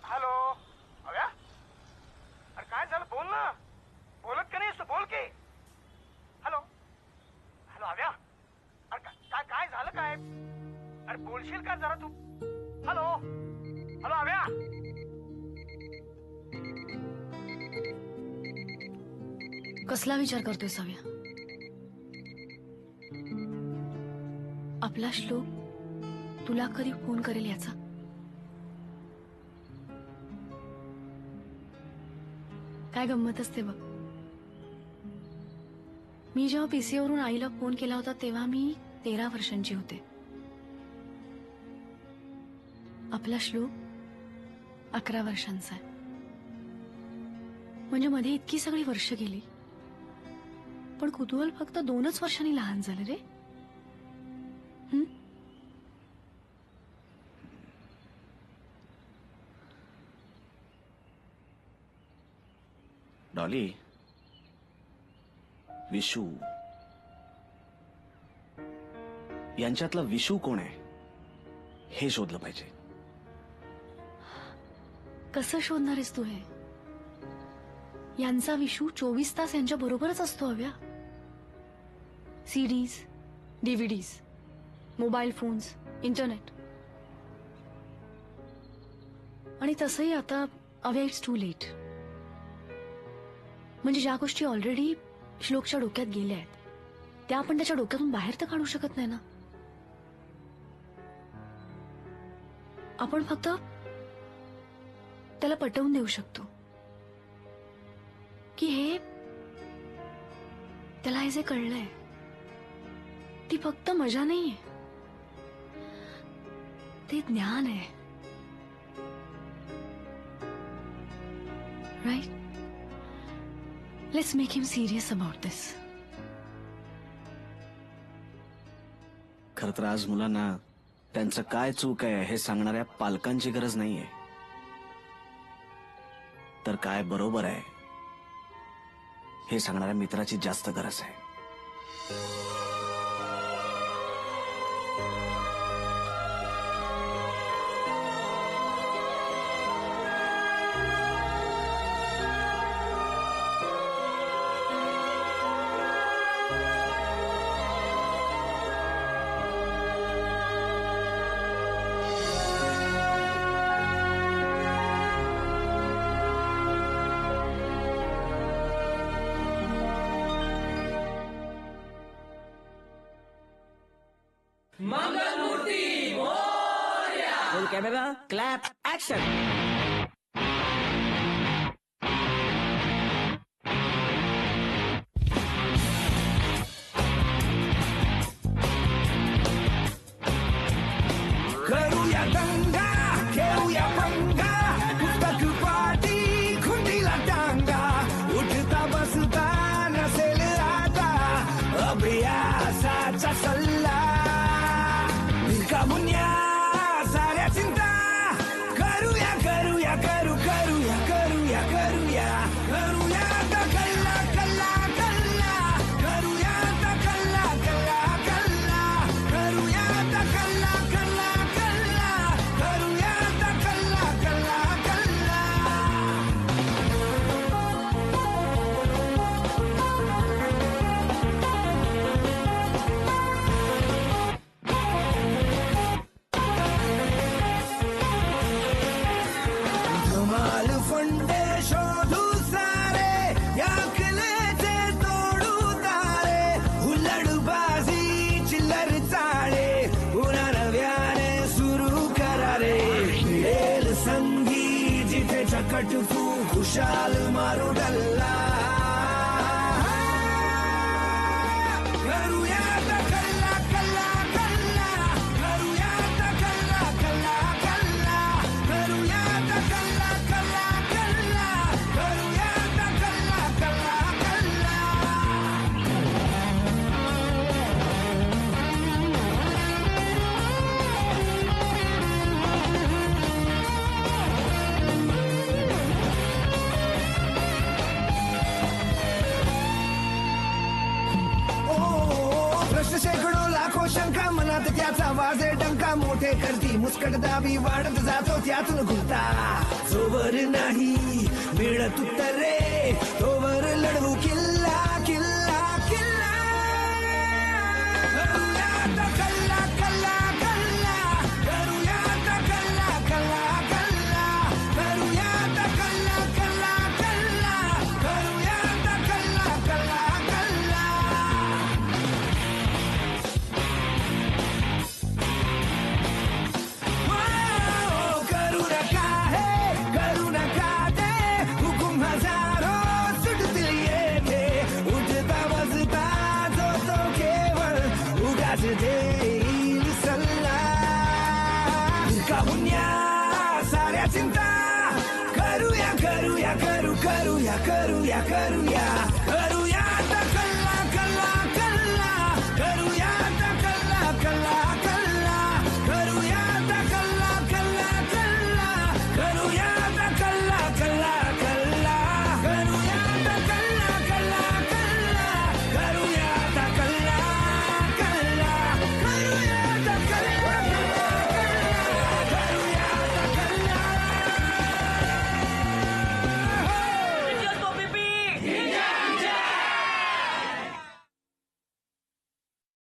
हॅलो अव्या. अरे काय झालं बोल ना. बोलत का नाहीस तू बोल की. Hello hello अव्या. अरे काय काय झालं काय. अरे बोलशील का जरा तू. Hello hello अव्या. कसला विचार करतोय सव्या. आपला श्लोक तुला कधी फोन करेल याचा. काय गंमत असते बघ. मी जेव्हा पीसीओवरून आईला फोन केला होता तेव्हा मी 13 वर्षांची होते. आपला श्लोक 11 वर्षांचा आहे. म्हणजे मध्ये इतकी सगळी वर्ष गेली पण कुतूहल फक्त 2च वर्षांनी लहान झालं रे. डॉली, विशू यांच्यातला विशू कोण आहे हे शोधलं पाहिजे. कसं शोधणार आहेस तू हे. यांचा विशू 24 तास यांच्या बरोबरच असतो हव्या. CDs, DVDs, mobile phones, internet. आणि तसंही आता अव्या इट्स टू लेट. म्हणजे ज्या गोष्टी ऑलरेडी श्लोकच्या डोक्यात गेल्या आहेत त्या आपण त्याच्या डोक्यातून बाहेर तर काढू शकत नाही ना. आपण फक्त त्याला पटवून देऊ शकतो की हे त्याला हे जे कळलंय ती फक्त मजा नाहीये, ते ज्ञान आहे. Right. Let's make him serious about this. खरं तर आज मुलांना त्यांचं काय चूक आहे हे सांगणाऱ्या पालकांची गरज नाहीये, तर काय बरोबर आहे हे सांगणाऱ्या मित्राची जास्त गरज आहे. Roll camera clap action. करूया दंगा घेऊया पंगा पुस्तक पाटी खुंडीला टांगा उठता बसता नसेल आता अभ्यासाचा सल्ला भिका मुन्या साऱ्या चिंता करूया पटफू खुशाल मारो डल्ला करूया आता कल्ला कल्ला कल्ला करूया आता कल्ला कल्ला कल्ला करूया आता कल्ला कल्ला कल्ला करूया आता कल्ला कल्ला कल्ला प्रश्न शेकडो लाखो शंका मनात त्याचा वाजे डंका मोठे करती मुस्कट दाबी वाढत जातो त्यातून घुलता जोवर नाही मिळत उत्तरे तोवर लढवू किल्ला किल्ला किल्ला करूया आता कल्ला कल्ला कल्ला करूया आता कल्ला कल्ला कल्ला करूया आता कल्ला कल्ला कल्ला करूया आता कल्ला कल्ला कल्ला करू नका हे करू नका ते हुकुम हजारो सुटतील येथे उठता बसता जो तो केवळ उगाच देईल सल्ला का पुण्या साऱ्या चिंता करूया करूया करूया करूया करूया